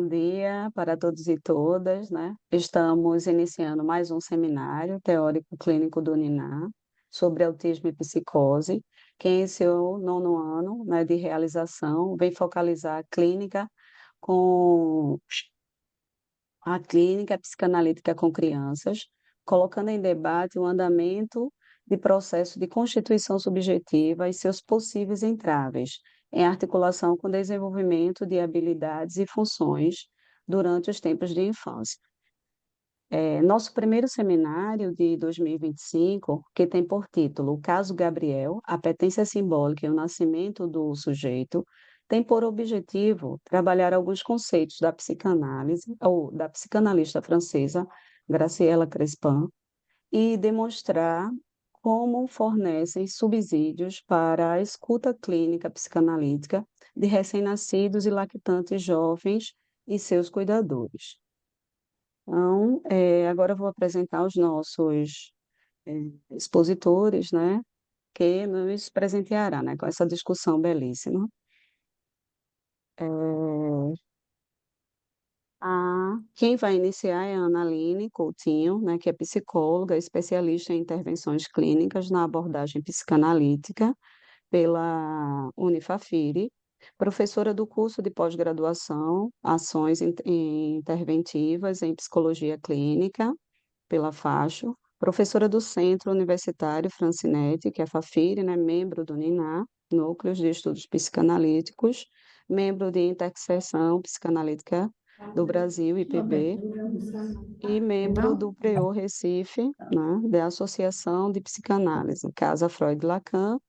dia para todos e todas, né? Estamos iniciando mais um seminário teórico clínico do Niná sobre autismo e psicose, que em seu nono ano, né, de realização vem focalizar com a clínica psicanalítica com crianças, colocando em debate o andamento de processo de constituição subjetiva e seus possíveis entraves, em articulação com o desenvolvimento de habilidades e funções durante os tempos de infância. Nosso primeiro seminário de 2025, que tem por título O Caso Gabriel, a Apetência Simbólica e o Nascimento do Sujeito, tem por objetivo trabalhar alguns conceitos da psicanálise, ou da psicanalista francesa Graciela Crespin, e demonstrar como fornecem subsídios para a escuta clínica psicanalítica de recém-nascidos e lactantes jovens e seus cuidadores. Então, agora eu vou apresentar os nossos expositores, né, que nos presenteará, né, com essa discussão belíssima. Quem vai iniciar é a Ana Aline Coutinho, né, que é psicóloga, especialista em intervenções clínicas na abordagem psicanalítica pela Unifafiri, professora do curso de pós-graduação Ações Interventivas em Psicologia Clínica pela FACHO, professora do Centro Universitário Francinete, que é a FAFIRE, né, membro do NINA, Núcleos de Estudos Psicanalíticos, membro de Interseção Psicanalítica do Brasil, IPB, e membro do PREO Recife, né, da Associação de Psicanálise, Casa Freud Lacan,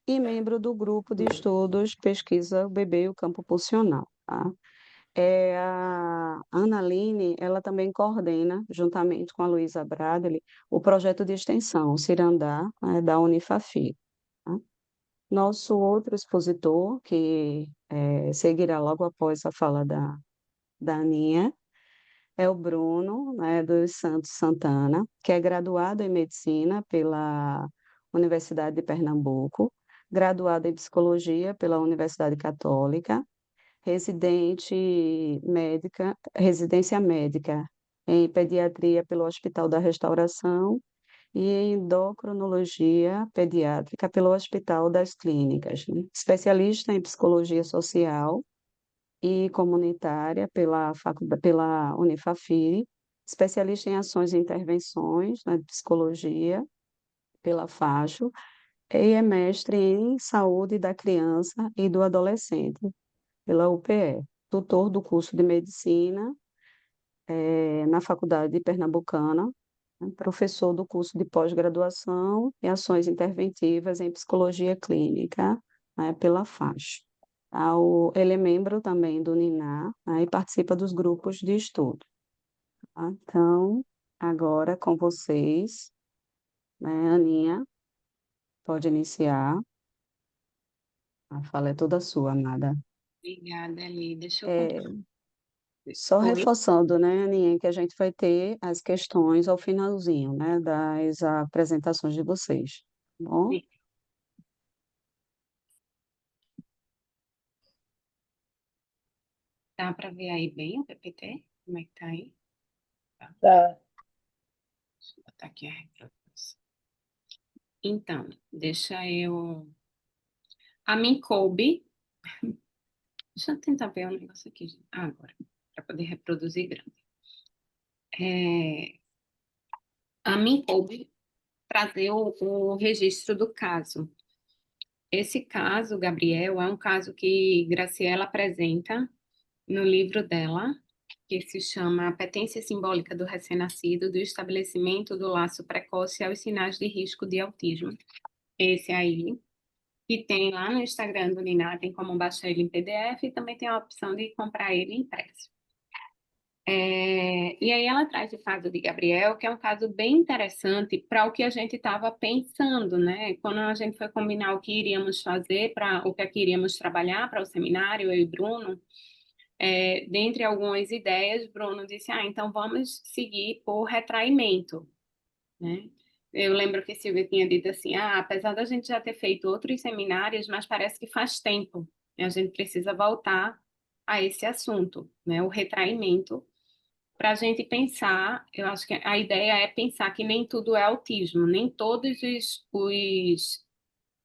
e membro do Grupo de Estudos Pesquisa o Bebê e o Campo Pulsional. Tá? A Ana Aline, ela também coordena, juntamente com a Luísa Bradley, o projeto de extensão, o Cirandar, né, da Unifafir. Tá? Nosso outro expositor, que seguirá logo após a fala da Aninha, é o Bruno, né, dos Santos Santana, que é graduado em Medicina pela Universidade de Pernambuco, graduado em Psicologia pela Universidade Católica, residência médica em pediatria pelo Hospital da Restauração e em endocrinologia pediátrica pelo Hospital das Clínicas, né? Especialista em psicologia social e comunitária pela Unifafiri, especialista em ações e intervenções, né, de psicologia pela FACHO, e é mestre em saúde da criança e do adolescente pela UPE, tutor do curso de medicina na Faculdade Pernambucana, né, professor do curso de pós-graduação e ações interventivas em psicologia clínica, né, pela FACH. Ele é membro também do NINA, né, e participa dos grupos de estudo. Tá? Então, agora com vocês, né, Aninha, pode iniciar. A fala é toda sua, amada. Obrigada, Ali. Deixa eu É, continuar. Só Oi? reforçando, né, Aninha, que a gente vai ter as questões ao finalzinho, né, das apresentações de vocês, tá bom? Dá para ver aí bem o PPT? Como é que tá aí? Tá. Tá. Deixa eu botar aqui a reprodução. Então, deixa eu... A mim coube... Deixa eu tentar ver um negócio aqui. Agora, para poder reproduzir grande. A mim coube trazer o registro do caso. Esse caso, Gabriel, é um caso que Graciela apresenta no livro dela, que se chama Apetência Simbólica do Recém-Nascido, do Estabelecimento do Laço Precoce aos Sinais de Risco de Autismo. Esse aí, que tem lá no Instagram do Niná, tem como baixar ele em PDF e também tem a opção de comprar ele impresso. E aí ela traz o caso de Gabriel, que é um caso bem interessante para o que a gente estava pensando, né? Quando a gente foi combinar o que iríamos fazer, o que é que iríamos trabalhar para o seminário, eu e Bruno, dentre algumas ideias, Bruno disse, então vamos seguir por retraimento, né? Eu lembro que Silvia tinha dito assim, apesar da gente já ter feito outros seminários, mas parece que faz tempo, e a gente precisa voltar a esse assunto, né? O retraimento, para a gente pensar, eu acho que a ideia é pensar que nem tudo é autismo, nem todos os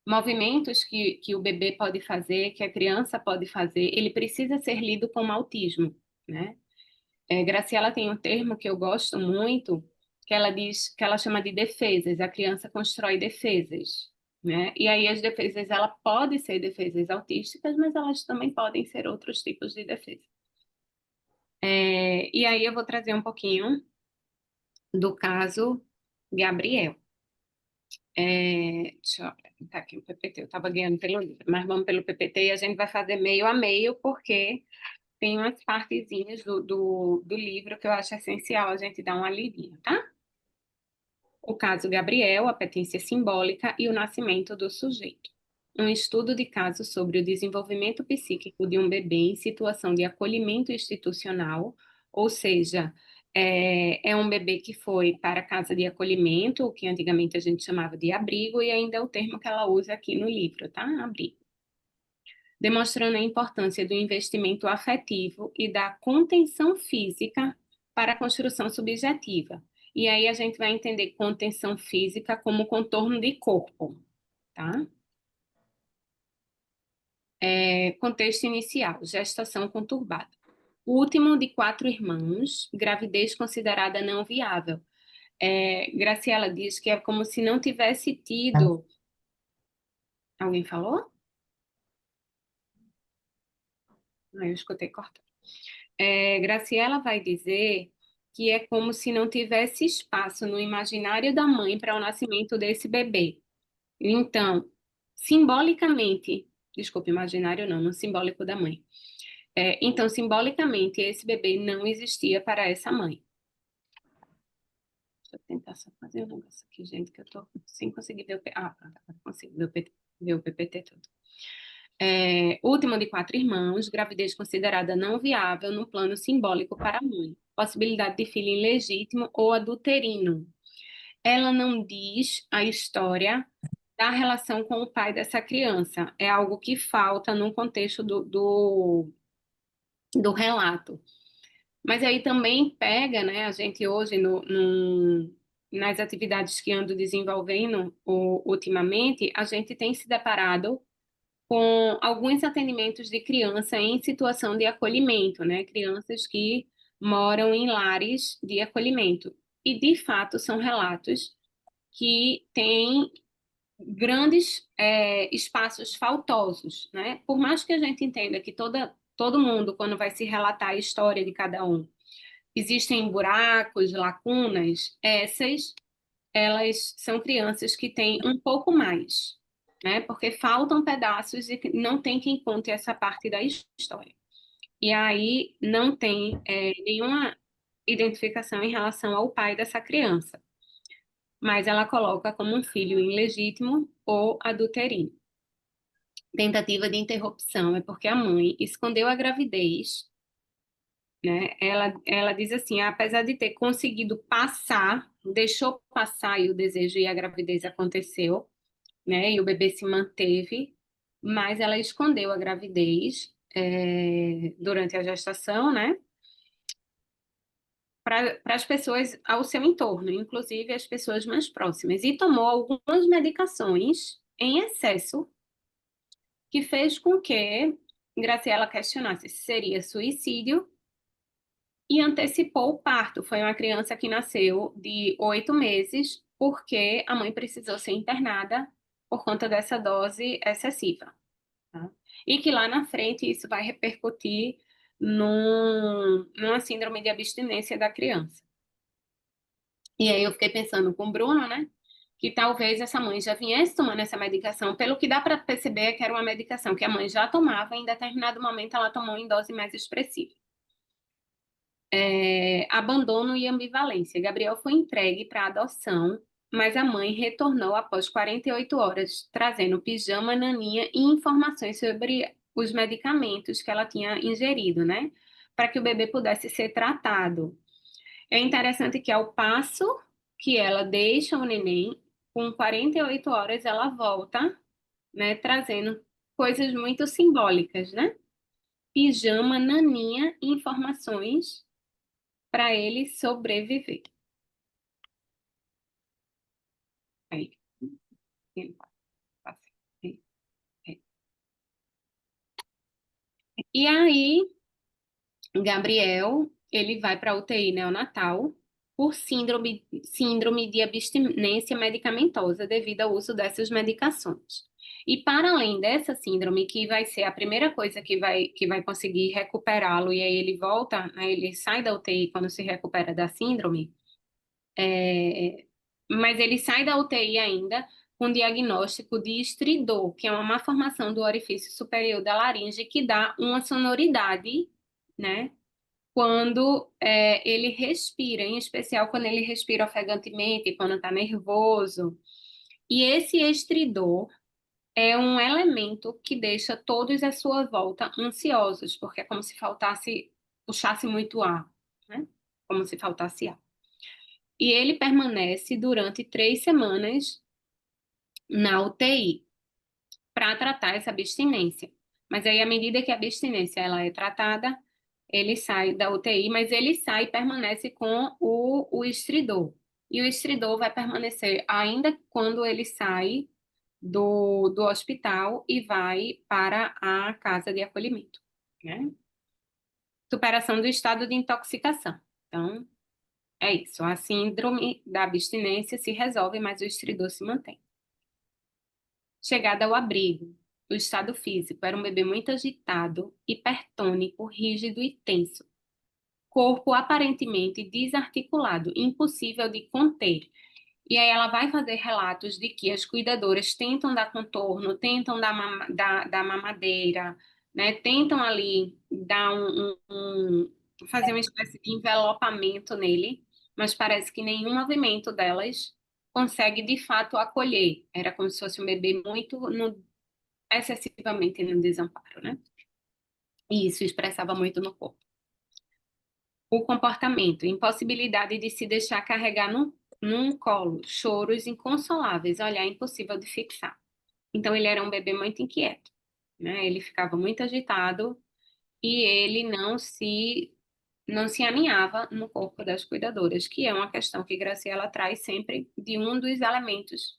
movimentos que o bebê pode fazer, que a criança pode fazer, ele precisa ser lido como autismo, né? Graciela tem um termo que eu gosto muito, que ela diz, que ela chama de defesas. A criança constrói defesas, né? E aí as defesas, ela pode ser defesas autísticas, mas elas também podem ser outros tipos de defesa. E aí eu vou trazer um pouquinho do caso Gabriel. Deixa eu tá aqui o PPT, eu estava ganhando pelo livro, mas vamos pelo PPT e a gente vai fazer meio a meio, porque tem umas partezinhas do livro que eu acho essencial a gente dar uma lidinha, tá? O caso Gabriel, a petência simbólica e o nascimento do sujeito. Um estudo de caso sobre o desenvolvimento psíquico de um bebê em situação de acolhimento institucional, ou seja, é um bebê que foi para a casa de acolhimento, o que antigamente a gente chamava de abrigo, e ainda é o termo que ela usa aqui no livro, tá? Abrigo. Demonstrando a importância do investimento afetivo e da contenção física para a construção subjetiva. E aí a gente vai entender contenção física como contorno de corpo, tá? Contexto inicial, gestação conturbada. O último de 4 irmãos, gravidez considerada não viável. Graciela diz que é como se não tivesse tido... Alguém falou? Não, eu escutei cortando. Graciela vai dizer que é como se não tivesse espaço no imaginário da mãe para o nascimento desse bebê. Então, simbolicamente, desculpe, imaginário não, no simbólico da mãe. Então, simbolicamente, esse bebê não existia para essa mãe. Deixa eu tentar só fazer um negócio aqui, gente, que eu tô sem conseguir ver o... pronto, agora consigo ver o PPT todo. Último de 4 irmãos, gravidez considerada não viável no plano simbólico para a mãe. Possibilidade de filho ilegítimo ou adulterino. Ela não diz a história da relação com o pai dessa criança. É algo que falta no contexto do relato. Mas aí também pega, né, a gente hoje nas atividades que ando desenvolvendo ultimamente, a gente tem se deparado com alguns atendimentos de criança em situação de acolhimento, né? Crianças que moram em lares de acolhimento. E, de fato, são relatos que têm grandes espaços faltosos, né? Por mais que a gente entenda que todo mundo, quando vai se relatar a história de cada um, existem buracos, lacunas, elas são crianças que têm um pouco mais, né? Porque faltam pedaços e não tem quem conte essa parte da história. E aí não tem nenhuma identificação em relação ao pai dessa criança, mas ela coloca como um filho ilegítimo ou adulterino. Tentativa de interrupção é porque a mãe escondeu a gravidez, né? Ela diz assim, apesar de ter conseguido passar, deixou passar e o desejo e a gravidez aconteceu, né? E o bebê se manteve, mas ela escondeu a gravidez durante a gestação, né? Para as pessoas ao seu entorno, inclusive as pessoas mais próximas, e tomou algumas medicações em excesso, que fez com que Graciela questionasse se seria suicídio e antecipou o parto. Foi uma criança que nasceu de 8 meses, porque a mãe precisou ser internada por conta dessa dose excessiva. Tá? E que lá na frente isso vai repercutir numa síndrome de abstinência da criança. E aí eu fiquei pensando com o Bruno, né? Que talvez essa mãe já viesse tomando essa medicação. Pelo que dá para perceber é que era uma medicação que a mãe já tomava, e em determinado momento ela tomou em dose mais expressiva. Abandono e ambivalência. Gabriel foi entregue para adoção, mas a mãe retornou após 48 horas, trazendo pijama, naninha e informações sobre os medicamentos que ela tinha ingerido, né? Para que o bebê pudesse ser tratado. É interessante que ao passo que ela deixa o neném, com 48 horas ela volta, né? Trazendo coisas muito simbólicas, né? pijama, naninha, informações para ele sobreviver. Aí. E aí, Gabriel, ele vai para a UTI neonatal por síndrome de abstinência medicamentosa devido ao uso dessas medicações. E para além dessa síndrome, que vai ser a primeira coisa que vai conseguir recuperá-lo, e aí ele volta, né, ele sai da UTI quando se recupera da síndrome, mas ele sai da UTI ainda com diagnóstico de estridor, que é uma malformação do orifício superior da laringe que dá uma sonoridade, né? Quando ele respira, em especial quando ele respira ofegantemente, quando está nervoso. E esse estridor é um elemento que deixa todos à sua volta ansiosos, porque é como se puxasse muito ar, né? Como se faltasse ar. E ele permanece durante 3 semanas na UTI para tratar essa abstinência. Mas aí, à medida que a abstinência ela é tratada, ele sai da UTI, mas ele sai e permanece com o estridor. E o estridor vai permanecer ainda quando ele sai do hospital e vai para a casa de acolhimento, né? Superação do estado de intoxicação. Então, é isso. A síndrome da abstinência se resolve, mas o estridor se mantém. Chegada ao abrigo. O estado físico era um bebê muito agitado, hipertônico, rígido e tenso. Corpo aparentemente desarticulado, impossível de conter. E aí ela vai fazer relatos de que as cuidadoras tentam dar contorno, tentam dar mamadeira, né? Tentam ali dar fazer uma espécie de envelopamento nele, mas parece que nenhum movimento delas consegue de fato acolher. Era como se fosse um bebê muito excessivamente no desamparo, né? E isso expressava muito no corpo. O comportamento, impossibilidade de se deixar carregar num colo, choros inconsoláveis, olhar impossível de fixar. Então ele era um bebê muito inquieto, né? Ele ficava muito agitado e ele não se aninhava no corpo das cuidadoras, que é uma questão que Graciela traz sempre de um dos elementos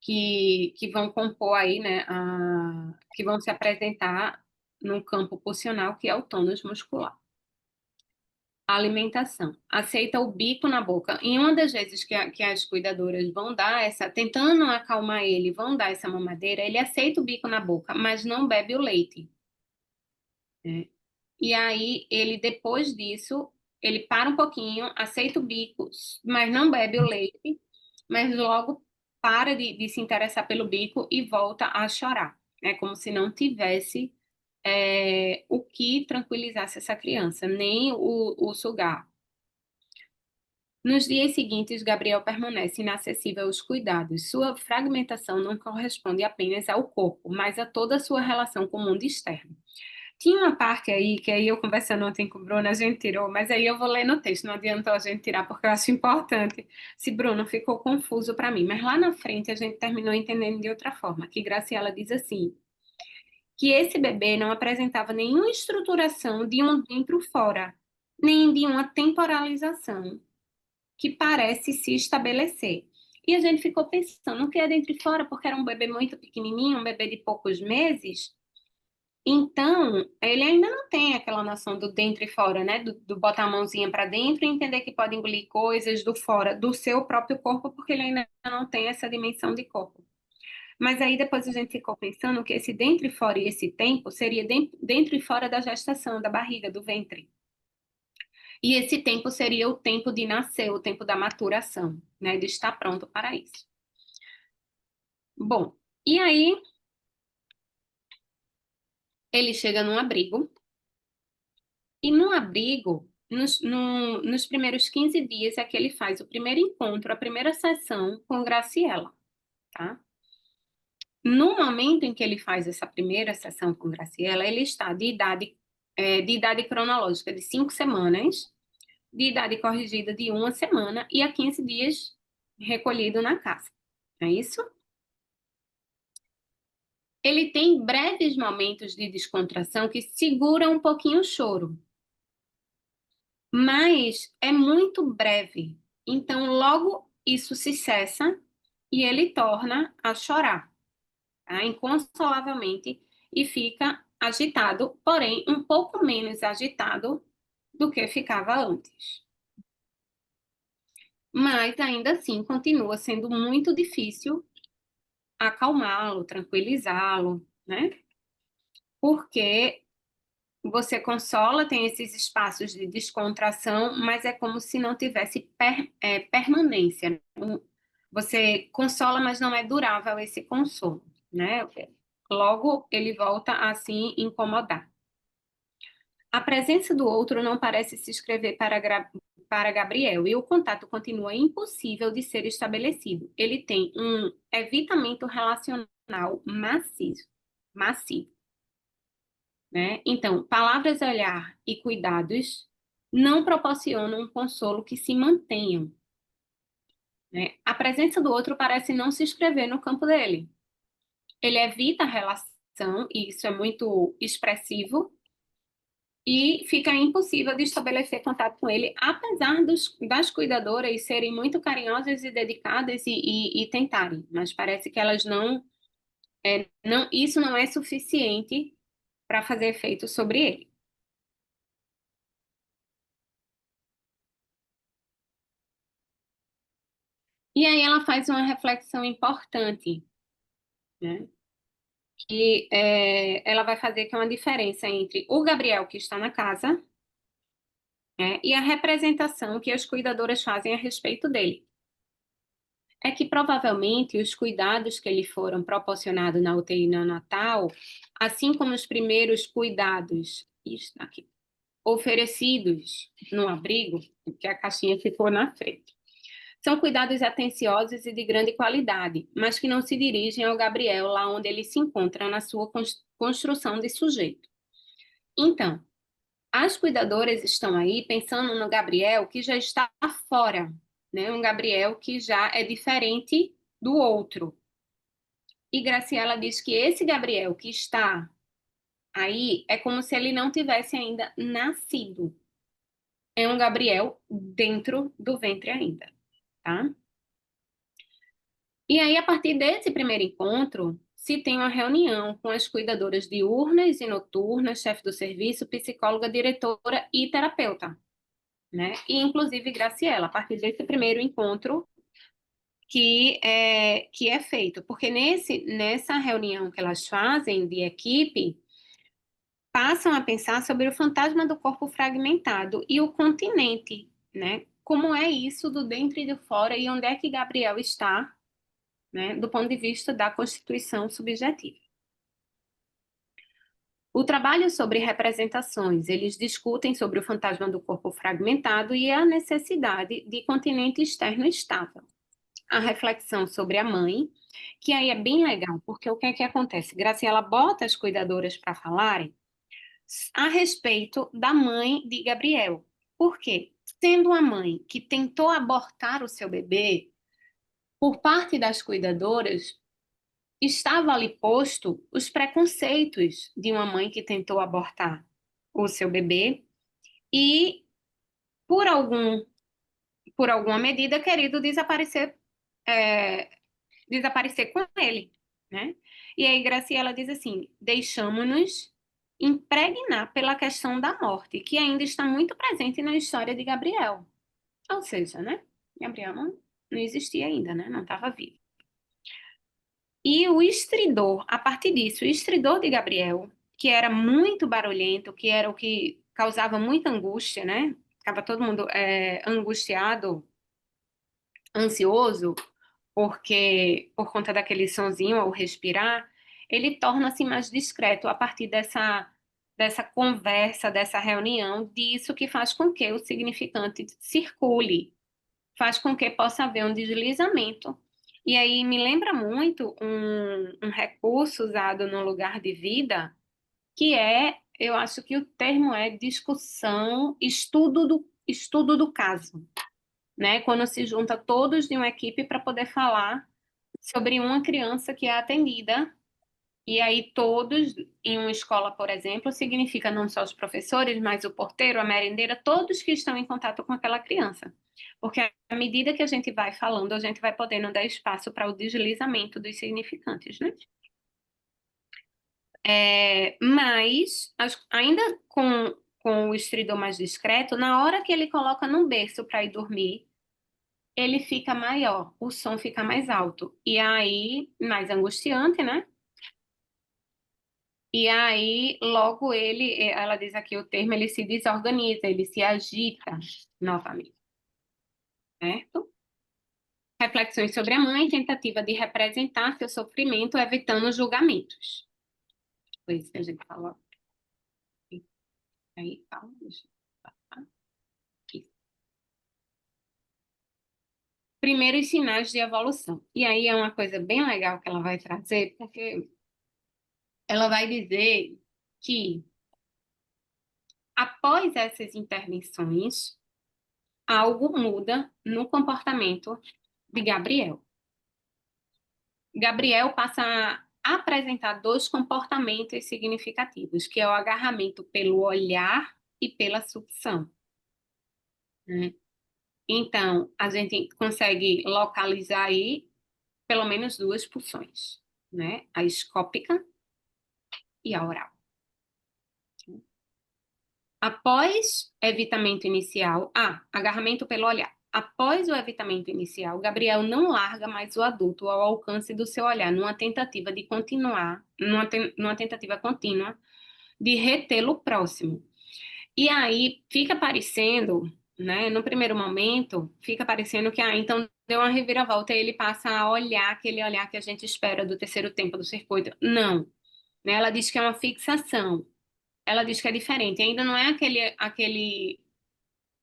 que vão compor aí, né, que vão se apresentar no campo pulsional, que é o tônus muscular. A alimentação. Aceita o bico na boca. Em uma das vezes que as cuidadoras vão dar tentando acalmar ele, vão dar essa mamadeira, ele aceita o bico na boca, mas não bebe o leite, né? E aí, ele, depois disso, ele para um pouquinho, aceita o bico, mas não bebe o leite, mas logo para de se interessar pelo bico e volta a chorar. É como se não tivesse o que tranquilizasse essa criança, nem o sugar. Nos dias seguintes, Gabriel permanece inacessível aos cuidados. Sua fragmentação não corresponde apenas ao corpo, mas a toda a sua relação com o mundo externo. Tinha uma parte aí, que aí eu conversando ontem com o Bruno, a gente tirou, mas aí eu vou ler no texto, não adiantou a gente tirar, porque eu acho importante. Se Bruno ficou confuso para mim, mas lá na frente a gente terminou entendendo de outra forma, que Graciela diz assim, que esse bebê não apresentava nenhuma estruturação de um dentro fora, nem de uma temporalização que parece se estabelecer. E a gente ficou pensando, no que é dentro e fora, porque era um bebê muito pequenininho, um bebê de poucos meses, então, ele ainda não tem aquela noção do dentro e fora, né? Do botar a mãozinha para dentro e entender que pode engolir coisas do fora, do seu próprio corpo, porque ele ainda não tem essa dimensão de corpo. Mas aí depois a gente ficou pensando que esse dentro e fora e esse tempo seria dentro e fora da gestação, da barriga, do ventre. E esse tempo seria o tempo de nascer, o tempo da maturação, né? De estar pronto para isso. Bom, e aí ele chega num abrigo. E no abrigo, nos primeiros 15 dias, é que ele faz o primeiro encontro, a primeira sessão com Graciela, tá? No momento em que ele faz essa primeira sessão com Graciela, ele está de idade cronológica de 5 semanas, de idade corrigida de 1 semana e a 15 dias recolhido na casa. É isso? ele tem breves momentos de descontração que seguram um pouquinho o choro, mas é muito breve. Então, logo isso se cessa e ele torna a chorar, tá? Inconsolavelmente, e fica agitado, porém um pouco menos agitado do que ficava antes. Mas ainda assim continua sendo muito difícil acalmá-lo, tranquilizá-lo, né? Porque você consola, tem esses espaços de descontração, mas é como se não tivesse permanência. Você consola, mas não é durável esse consolo, né? Logo, ele volta a se incomodar. A presença do outro não parece se escrever para Gabriel e o contato continua impossível de ser estabelecido. Ele tem um evitamento relacional massivo, né? Então, palavras, olhar e cuidados não proporcionam um consolo que se mantenham, né? A presença do outro parece não se escrever no campo dele. Ele evita a relação, e isso é muito expressivo, e fica impossível de estabelecer contato com ele, apesar das cuidadoras serem muito carinhosas e dedicadas e tentarem, mas parece que elas isso não é suficiente para fazer efeito sobre ele. E aí ela faz uma reflexão importante, né? Que ela vai fazer que é uma diferença entre o Gabriel que está na casa, né, e a representação que as cuidadoras fazem a respeito dele. É que provavelmente os cuidados que lhe foram proporcionados na UTI neonatal, assim como os primeiros cuidados aqui, oferecidos no abrigo, que a caixinha ficou na frente, são cuidados atenciosos e de grande qualidade, mas que não se dirigem ao Gabriel lá onde ele se encontra na sua construção de sujeito. Então, as cuidadoras estão aí pensando no Gabriel que já está fora, né? Um Gabriel que já é diferente do outro. E Graciela diz que esse Gabriel que está aí é como se ele não tivesse ainda nascido. É um Gabriel dentro do ventre ainda, tá? E aí, a partir desse primeiro encontro, se tem uma reunião com as cuidadoras diurnas e noturnas, chefe do serviço, psicóloga, diretora e terapeuta, né? E inclusive Graciela, a partir desse primeiro encontro que é feito, porque nessa reunião que elas fazem de equipe, passam a pensar sobre o fantasma do corpo fragmentado e o continente, né? Como é isso do dentro e do fora e onde é que Gabriel está, né, do ponto de vista da constituição subjetiva. O trabalho sobre representações, eles discutem sobre o fantasma do corpo fragmentado e a necessidade de continente externo estável. A reflexão sobre a mãe, que aí é bem legal, porque o que é que acontece? Graciela bota as cuidadoras para falarem a respeito da mãe de Gabriel. Por quê? Sendo uma mãe que tentou abortar o seu bebê, por parte das cuidadoras, estava ali posto os preconceitos de uma mãe que tentou abortar o seu bebê e, por alguma medida, querido desaparecer com ele, né? E aí Graciela diz assim: deixamos-nos impregnar pela questão da morte, que ainda está muito presente na história de Gabriel. Ou seja, né? Gabriel não existia ainda, né? Não estava vivo. E o estridor, a partir disso, o estridor de Gabriel, que era muito barulhento, que era o que causava muita angústia, né? Ficava todo mundo angustiado, ansioso, porque por conta daquele sonzinho ao respirar, ele torna-se mais discreto a partir dessa conversa, dessa reunião, disso que faz com que o significante circule, faz com que possa haver um deslizamento. E aí me lembra muito um recurso usado no lugar de vida, que eu acho que o termo é discussão, estudo do caso, né? Quando se junta todos de uma equipe para poder falar sobre uma criança que é atendida E aí todos, em uma escola, por exemplo, significa não só os professores, mas o porteiro, a merendeira, todos que estão em contato com aquela criança. Porque à medida que a gente vai falando, a gente vai podendo dar espaço para o deslizamento dos significantes, né? Mas, ainda com o estridor mais discreto, na hora que ele coloca no berço para ir dormir, ele fica maior, o som fica mais alto. E aí, mais angustiante, né? E aí, logo ela diz aqui o termo, ele se desorganiza, ele se agita novamente, certo? Reflexões sobre a mãe, tentativa de representar seu sofrimento, evitando julgamentos. Foi isso que a gente falou. Aí, calma, deixa eu passar. Aqui. Primeiros sinais de evolução. E aí é uma coisa bem legal que ela vai trazer, porque ela vai dizer que após essas intervenções, algo muda no comportamento de Gabriel. Gabriel passa a apresentar dois comportamentos significativos, que é o agarramento pelo olhar e pela sucção, né? Então, a gente consegue localizar aí pelo menos duas pulsões, né? A escópica e a oral. Após evitamento inicial, agarramento pelo olhar. Após o evitamento inicial, Gabriel não larga mais o adulto ao alcance do seu olhar, numa tentativa de continuar, numa tentativa contínua de retê-lo próximo. E aí fica parecendo, né, no primeiro momento, fica parecendo que, então deu uma reviravolta e ele passa a olhar aquele olhar que a gente espera do terceiro tempo do circuito. Não, né, ela diz que é uma fixação. Ela diz que é diferente. Ainda não é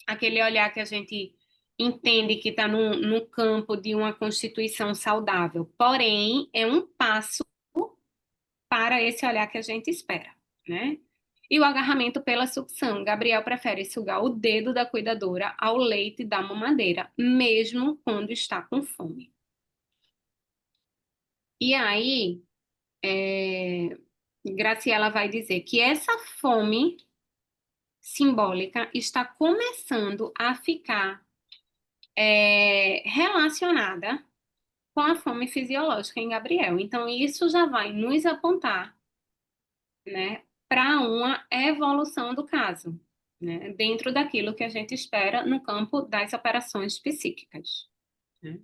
aquele olhar que a gente entende que está no campo de uma constituição saudável. Porém, é um passo para esse olhar que a gente espera, né? E o agarramento pela sucção. Gabriel prefere sugar o dedo da cuidadora ao leite da mamadeira, mesmo quando está com fome. E aí, Graciela vai dizer que essa fome simbólica está começando a ficar relacionada com a fome fisiológica em Gabriel. Então, isso já vai nos apontar, né, para uma evolução do caso, né, dentro daquilo que a gente espera no campo das operações psíquicas, né?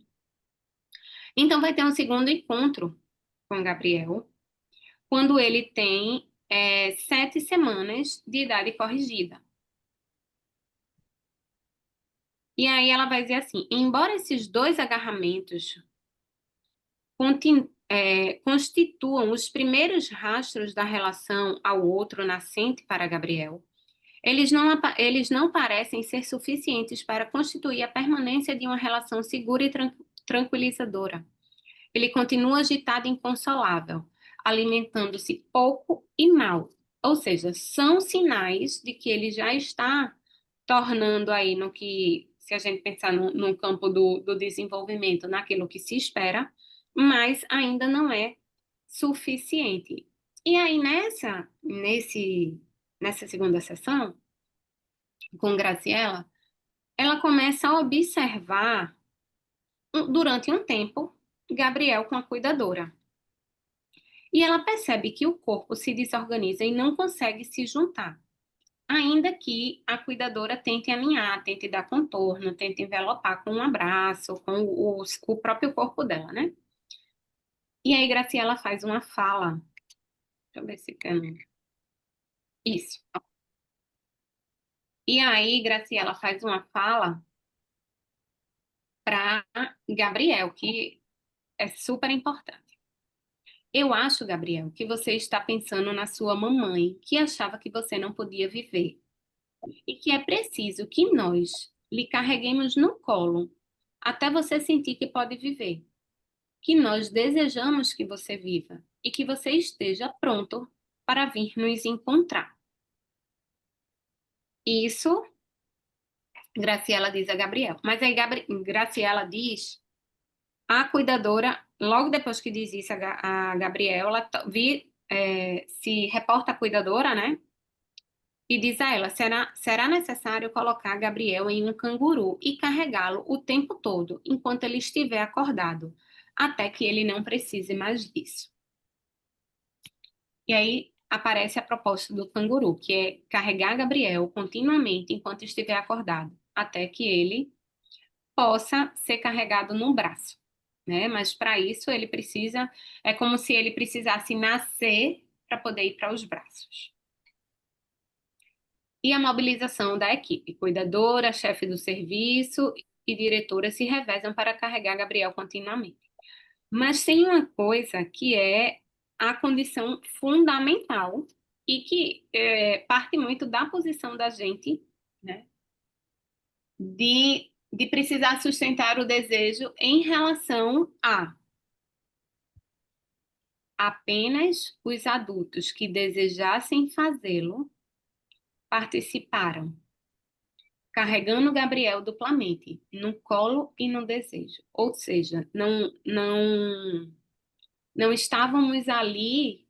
Então, vai ter um segundo encontro com Gabriel, quando ele tem 7 semanas de idade corrigida. E aí ela vai dizer assim, embora esses dois agarramentos constituam os primeiros rastros da relação ao outro nascente para Gabriel, eles não parecem ser suficientes para constituir a permanência de uma relação segura e tranquilizadora. Ele continua agitado e inconsolável, alimentando-se pouco e mal. Ou seja, são sinais de que ele já está tornando aí no que, se a gente pensar no campo do desenvolvimento, naquilo que se espera, mas ainda não é suficiente. E aí, nessa segunda sessão, com Graciela, ela começa a observar, durante um tempo, Gabriel com a cuidadora. E ela percebe que o corpo se desorganiza e não consegue se juntar, ainda que a cuidadora tente alinhar, tente dar contorno, tente envelopar com um abraço, com o próprio corpo dela, né? E aí Graciela faz uma fala. Deixa eu ver se tem. Isso. E aí Graciela faz uma fala para Gabriel, que é super importante. Eu acho, Gabriel, que você está pensando na sua mamãe, que achava que você não podia viver. E que é preciso que nós lhe carreguemos no colo até você sentir que pode viver. Que nós desejamos que você viva e que você esteja pronto para vir nos encontrar. Isso, Graciela diz a Gabriel. Mas aí Graciela diz, a cuidadora, logo depois que diz isso a Gabriel, ela se reporta à cuidadora, né? E diz a ela: será necessário colocar Gabriel em um canguru e carregá-lo o tempo todo, enquanto ele estiver acordado, até que ele não precise mais disso. E aí aparece a proposta do canguru, que é carregar Gabriel continuamente enquanto estiver acordado, até que ele possa ser carregado no braço, né? Mas para isso ele precisa, é como se ele precisasse nascer para poder ir para os braços. E a mobilização da equipe, cuidadora, chefe do serviço e diretora se revezam para carregar Gabriel continuamente. Mas tem uma coisa que é a condição fundamental e que parte muito da posição da gente, né, de precisar sustentar o desejo em relação a apenas os adultos que desejassem fazê-lo participaram, carregando Gabriel duplamente, no colo e no desejo. Ou seja, não estávamos ali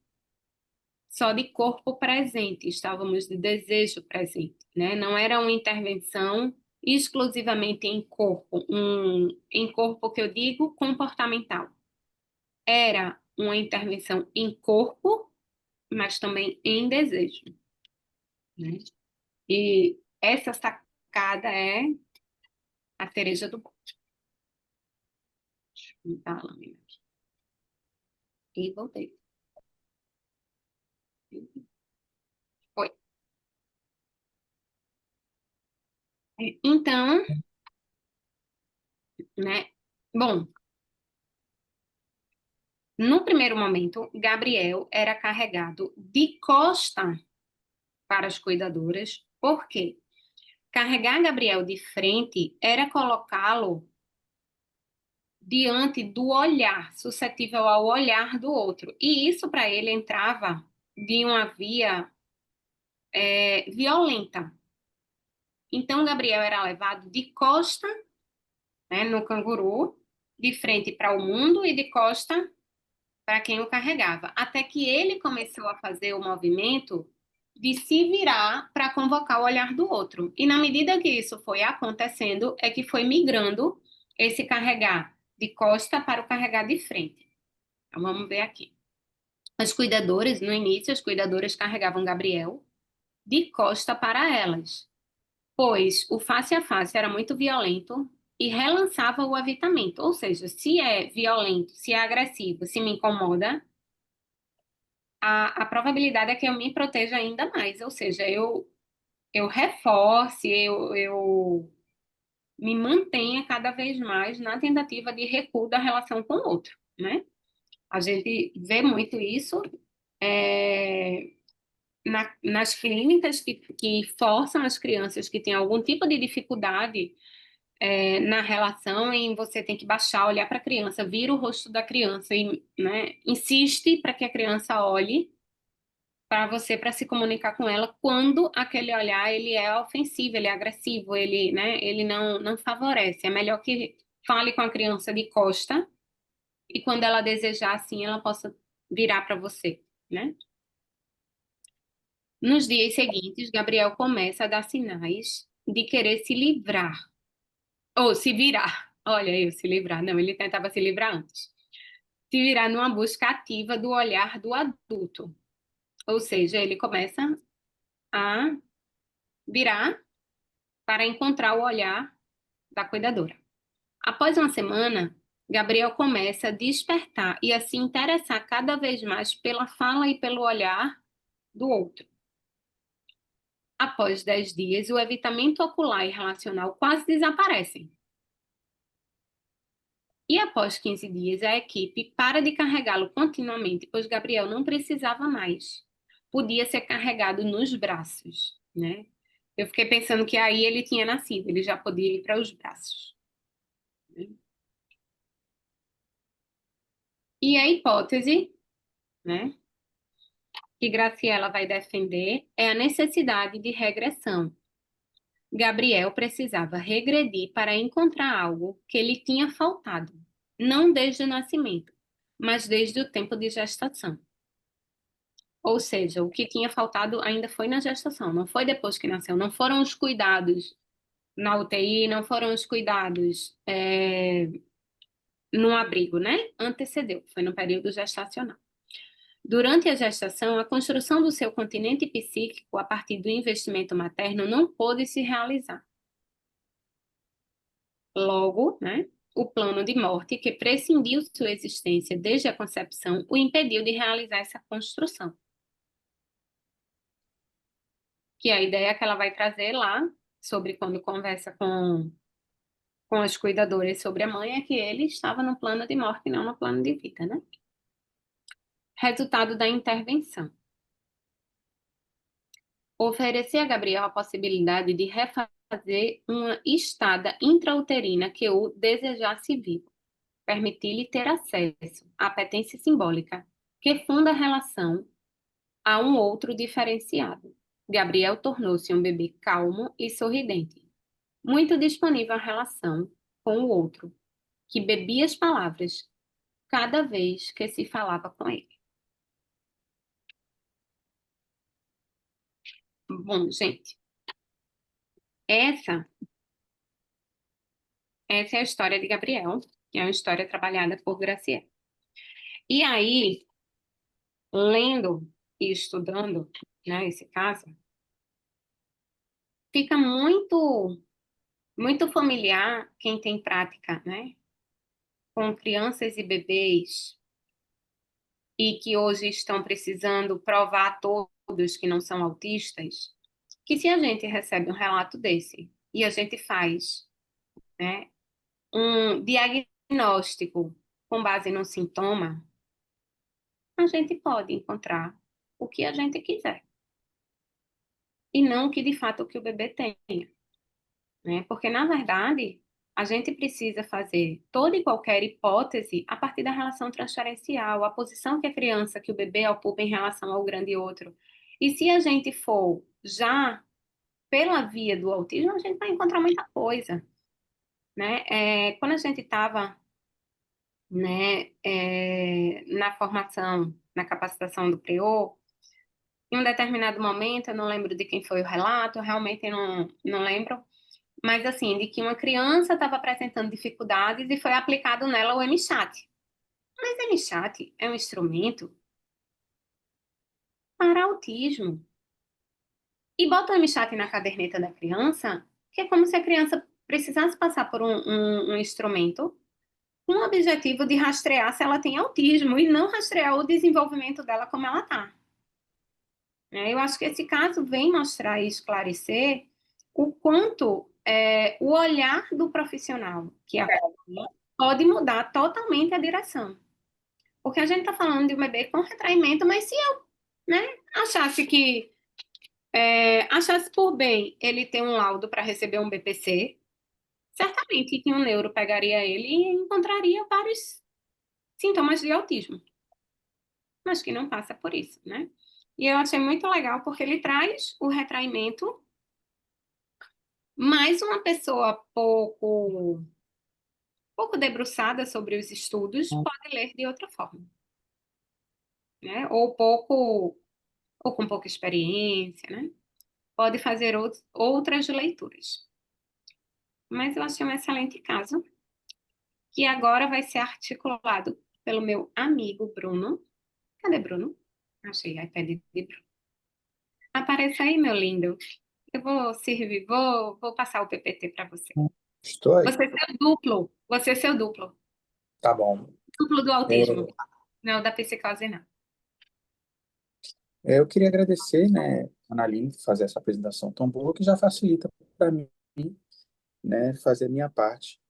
só de corpo presente, estávamos de desejo presente, né? Não era uma intervenção exclusivamente em corpo que eu digo comportamental. Era uma intervenção em corpo, mas também em desejo, né? E essa sacada é a cereja do bolo. Deixa eu botar a lâmina aqui. E voltei. Foi. Então, né? Bom, no primeiro momento, Gabriel era carregado de costa para as cuidadoras. Por quê? Carregar Gabriel de frente era colocá-lo diante do olhar, suscetível ao olhar do outro. E isso para ele entrava de uma via violenta. Então, Gabriel era levado de costa, né, no canguru, de frente para o mundo e de costa para quem o carregava. Até que ele começou a fazer o movimento de se virar para convocar o olhar do outro. E na medida que isso foi acontecendo, é que foi migrando esse carregar de costa para o carregar de frente. Então, vamos ver aqui. As cuidadoras, no início, as cuidadoras carregavam Gabriel de costa para elas, pois o face a face era muito violento e relançava o avitamento. Ou seja, se é violento, se é agressivo, se me incomoda, a probabilidade é que eu me proteja ainda mais. Ou seja, eu reforce, eu me mantenha cada vez mais na tentativa de recuo da relação com o outro, né? A gente vê muito isso é, nas clínicas que forçam as crianças que têm algum tipo de dificuldade na relação em você tem que baixar, olhar para a criança, vira o rosto da criança e, né, insiste para que a criança olhe para você para se comunicar com ela quando aquele olhar ele é ofensivo, ele é agressivo, ele, né, ele não favorece. É melhor que fale com a criança de costa e quando ela desejar assim, ela possa virar para você, né? Nos dias seguintes, Gabriel começa a dar sinais de querer se livrar ou se virar. Olha eu se livrar. Não, ele tentava se livrar antes. Se virar numa busca ativa do olhar do adulto. Ou seja, ele começa a virar para encontrar o olhar da cuidadora. Após uma semana, Gabriel começa a despertar e a se interessar cada vez mais pela fala e pelo olhar do outro. Após 10 dias, o evitamento ocular e relacional quase desaparecem. E após 15 dias, a equipe para de carregá-lo continuamente, pois Gabriel não precisava mais. Podia ser carregado nos braços, né? Eu fiquei pensando que aí ele tinha nascido, ele já podia ir para os braços. E a hipótese, né, que Graciela vai defender é a necessidade de regressão. Gabriel precisava regredir para encontrar algo que lhe tinha faltado, não desde o nascimento, mas desde o tempo de gestação. Ou seja, o que tinha faltado ainda foi na gestação, não foi depois que nasceu, não foram os cuidados na UTI, não foram os cuidados no abrigo, né? Antecedeu, foi no período gestacional. Durante a gestação, a construção do seu continente psíquico a partir do investimento materno não pôde se realizar. Logo, né, o plano de morte, que prescindiu sua existência desde a concepção, o impediu de realizar essa construção. Que é a ideia que ela vai trazer lá, sobre quando conversa com as cuidadoras sobre a mãe, é que ele estava no plano de morte e não no plano de vida, né? Resultado da intervenção. Oferecer a Gabriel a possibilidade de refazer uma estada intrauterina que o desejasse vivo. Permitir-lhe ter acesso à apetência simbólica, que funda a relação a um outro diferenciado. Gabriel tornou-se um bebê calmo e sorridente, muito disponível à relação com o outro, que bebia as palavras cada vez que se falava com ele. Bom, gente, essa, essa é a história de Gabriel, que é uma história trabalhada por Graciela. E aí, lendo e estudando, né, esse caso, fica muito familiar quem tem prática, né, com crianças e bebês e que hoje estão precisando provar a todos que não são autistas, que se a gente recebe um relato desse e a gente faz, né, um diagnóstico com base no sintoma, a gente pode encontrar o que a gente quiser e não que de fato o que o bebê tenha, né? Porque na verdade a gente precisa fazer toda e qualquer hipótese a partir da relação transferencial, a posição que a criança, que o bebê ocupa em relação ao grande outro. E se a gente for já pela via do autismo, a gente vai encontrar muita coisa, né? Quando a gente estava, né, na formação, na capacitação do PREO, em um determinado momento, eu não lembro de quem foi o relato, realmente não lembro, mas assim, de que uma criança estava apresentando dificuldades e foi aplicado nela o MChat. Mas MChat é um instrumento para autismo. E bota o MChat na caderneta da criança, que é como se a criança precisasse passar por um instrumento com o objetivo de rastrear se ela tem autismo e não rastrear o desenvolvimento dela como ela está. Eu acho que esse caso vem mostrar e esclarecer o quanto o olhar do profissional que acompanha pode mudar totalmente a direção. Porque a gente está falando de um bebê com retraimento, mas se eu, né, achasse que achasse por bem ele ter um laudo para receber um BPC, certamente que um neuro pegaria ele e encontraria vários sintomas de autismo, mas que não passa por isso, né? E eu achei muito legal porque ele traz o retraimento, mas uma pessoa pouco debruçada sobre os estudos pode ler de outra forma, né? Ou com pouca experiência, né? Pode fazer outras leituras. Mas eu achei um excelente caso, que agora vai ser articulado pelo meu amigo Bruno. Cadê Bruno? Achei a iPad de Bruno. Apareça aí, meu lindo. Eu vou servir, vou passar o PPT para você. Estou aí. Você é seu duplo. Você é seu duplo. Tá bom. Duplo do É, autismo. Não, da psicose, não. eu queria agradecer, né, a Analine, por fazer essa apresentação tão boa, que já facilita para mim, né, fazer a minha parte,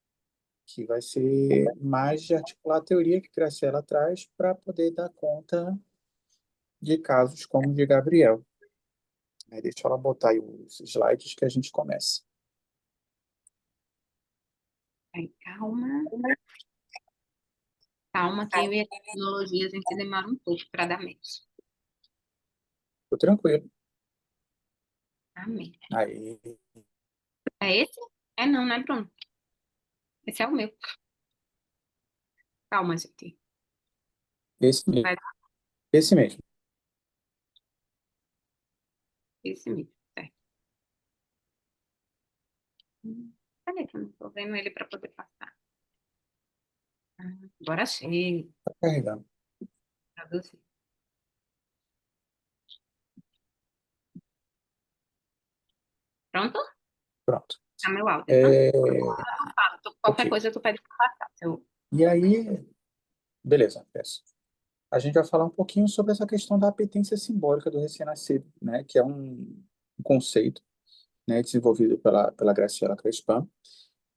que vai ser mais de articular a teoria que Graciela traz para poder dar conta de casos como o de Gabriel. Deixa ela botar aí os slides que a gente começa. Aí, calma. Calma, que eu e a tecnologia a gente demora um pouco para dar match. Tô tranquilo. Amém. Aí, É esse? Não, né, Bruno? Esse é o meu. Calma, gente. esse mesmo. Vai Esse mesmo. Esse mesmo, certo. Cadê que eu não tô vendo ele para poder passar? Agora achei. Tá carregando. Traduzir. Pronto? Pronto. Tá meu áudio, tá? É, Qualquer ok. coisa tu pede para passar. E aí, beleza, peço. A gente vai falar um pouquinho sobre essa questão da apetência simbólica do recém-nascido, né, que é um conceito, né, desenvolvido pela Graciela Crespin,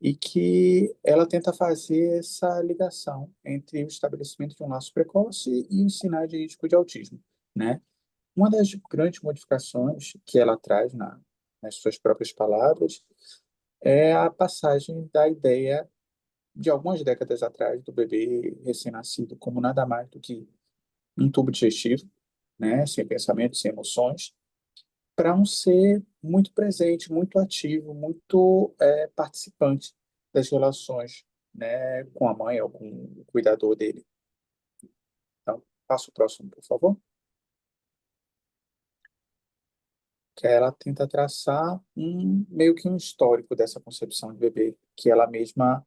e que ela tenta fazer essa ligação entre o estabelecimento de um laço precoce e os sinais de risco de autismo, né? Uma das grandes modificações que ela traz nas suas próprias palavras é a passagem da ideia de algumas décadas atrás do bebê recém-nascido como nada mais do que um tubo digestivo, né, sem pensamento, sem emoções, para um ser muito presente, muito ativo, muito participante das relações, né, com a mãe ou com o cuidador dele. Então, passa o próximo, por favor. Que ela tenta traçar meio que um histórico dessa concepção de bebê que ela mesma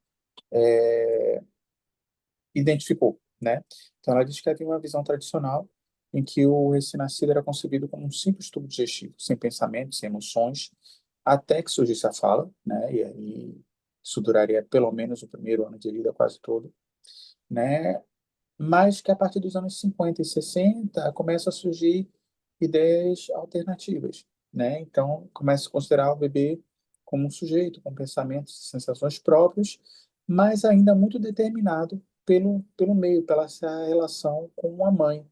identificou, né? Então, ela diz que havia uma visão tradicional em que o recém-nascido era concebido como um simples tubo digestivo, sem pensamentos, sem emoções, até que surgisse a fala, né? E aí isso duraria pelo menos o primeiro ano de vida, quase todo, né? Mas que a partir dos anos 50 e 60 começa a surgir ideias alternativas, né? Então, começa a considerar o bebê como um sujeito com pensamentos e sensações próprios, mas ainda muito determinado pelo meio, pela essa relação com a mãe,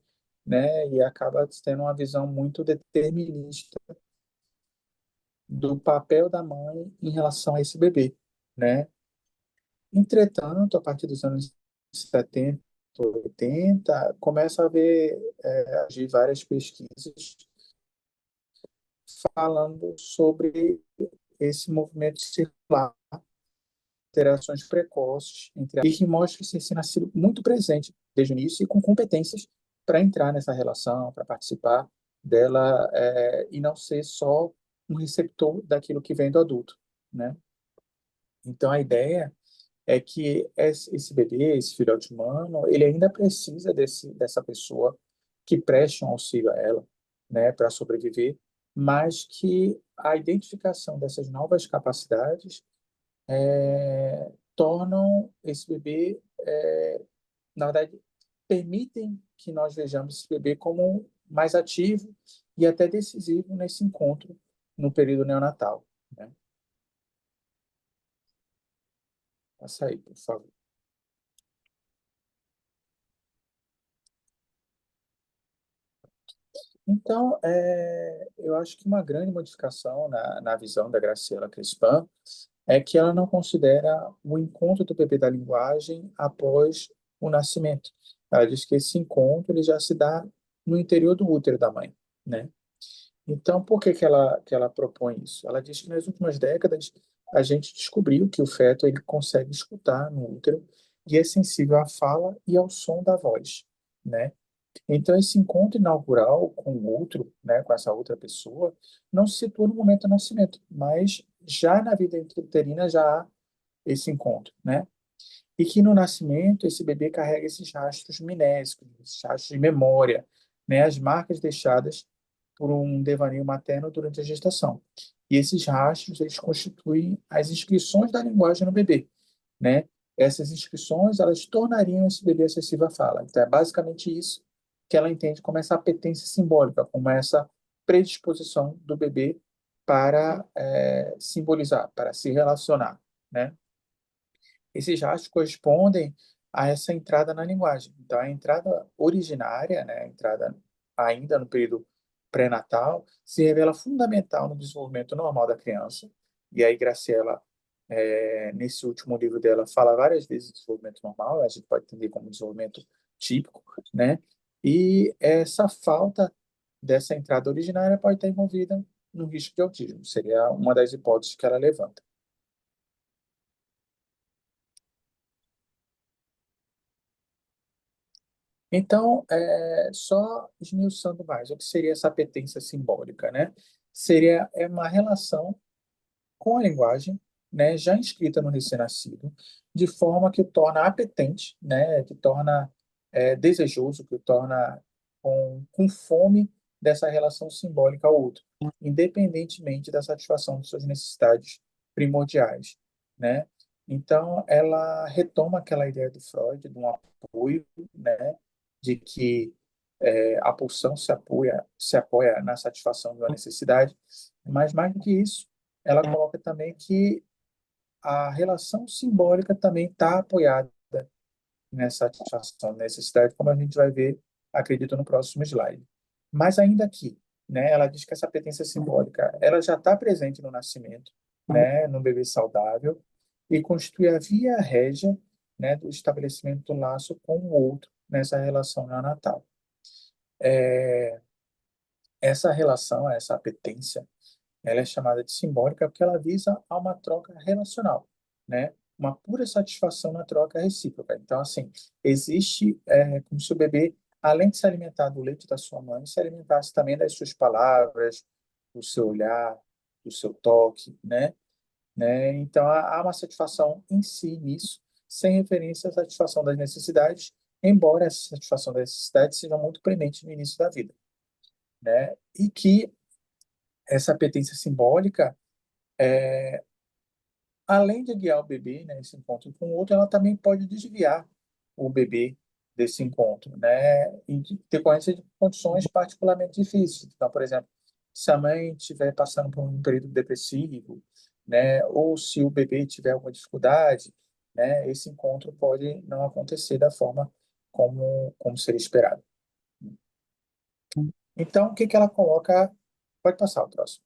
né? E acaba tendo uma visão muito determinista do papel da mãe em relação a esse bebê, né? Entretanto, a partir dos anos 70, 80, começa a haver de várias pesquisas falando sobre esse movimento circular, interações precoces, e que mostra esse nascido muito presente desde o início e com competências para entrar nessa relação, para participar dela, e não ser só um receptor daquilo que vem do adulto, né? Então, a ideia é que esse bebê, esse filhote humano, ele ainda precisa dessa pessoa que preste um auxílio a ela, né, para sobreviver, mas que a identificação dessas novas capacidades tornam esse bebê, na verdade, permitem que nós vejamos esse bebê como mais ativo e até decisivo nesse encontro no período neonatal, né? Passa aí, por favor. Então, eu acho que uma grande modificação na visão da Graciela Crespin é que ela não considera o encontro do bebê da linguagem após o nascimento. Ela diz que esse encontro ele já se dá no interior do útero da mãe, né? Então, por que que ela propõe isso? Ela diz que nas últimas décadas a gente descobriu que o feto ele consegue escutar no útero e é sensível à fala e ao som da voz, né? Então, esse encontro inaugural com o outro, né, com essa outra pessoa, não se situa no momento do nascimento, mas já na vida intrauterina já há esse encontro, né? E que no nascimento esse bebê carrega esses rastros minésicos, esses rastros de memória, né, as marcas deixadas por um devaneio materno durante a gestação. E esses rastros, eles constituem as inscrições da linguagem no bebê, né? Essas inscrições, elas tornariam esse bebê acessível à fala. Então, é basicamente isso que ela entende como essa apetência simbólica, como essa predisposição do bebê para simbolizar, para se relacionar, né? Esses rastros correspondem a essa entrada na linguagem. Então, a entrada originária, né, a entrada ainda no período pré-natal, se revela fundamental no desenvolvimento normal da criança. E aí, Graciela, nesse último livro dela, fala várias vezes de desenvolvimento normal, a gente pode entender como desenvolvimento típico, né? E essa falta dessa entrada originária pode estar envolvida no risco de autismo. Seria uma das hipóteses que ela levanta. Então, só esmiuçando mais, o que seria essa apetência simbólica, né? é uma relação com a linguagem, né, já inscrita no recém-nascido, de forma que o torna apetente, né, que torna desejoso, que o torna com fome dessa relação simbólica ao outro, independentemente da satisfação de suas necessidades primordiais, né? Então, ela retoma aquela ideia do Freud, de um apoio, né, de que a pulsão se apoia na satisfação de uma necessidade, mas mais do que isso, ela coloca também que a relação simbólica também está apoiada nessa satisfação, necessidade, como a gente vai ver, acredito, no próximo slide. Mas ainda aqui, né, ela diz que essa potência simbólica, ela já está presente no nascimento, né, no bebê saudável, e constitui a via régia, né, do estabelecimento do laço com o outro nessa relação neonatal. Essa relação, essa apetência, ela é chamada de simbólica porque ela visa a uma troca relacional, né? Uma pura satisfação na troca recíproca. Então, assim, existe como se o bebê, além de se alimentar do leite da sua mãe, se alimentasse também das suas palavras, do seu olhar, do seu toque, né? Então, há uma satisfação em si nisso, sem referência à satisfação das necessidades, embora essa satisfação das necessidades seja muito premente no início da vida, né? E que essa apetência simbólica, além de guiar o bebê, né, nesse encontro com o outro, ela também pode desviar o bebê desse encontro, né, em decorrência de condições particularmente difíceis. Então, por exemplo, se a mãe estiver passando por um período depressivo, né, ou se o bebê tiver alguma dificuldade, né, esse encontro pode não acontecer da forma como seria esperado. Então, o que que ela coloca? Pode passar o próximo.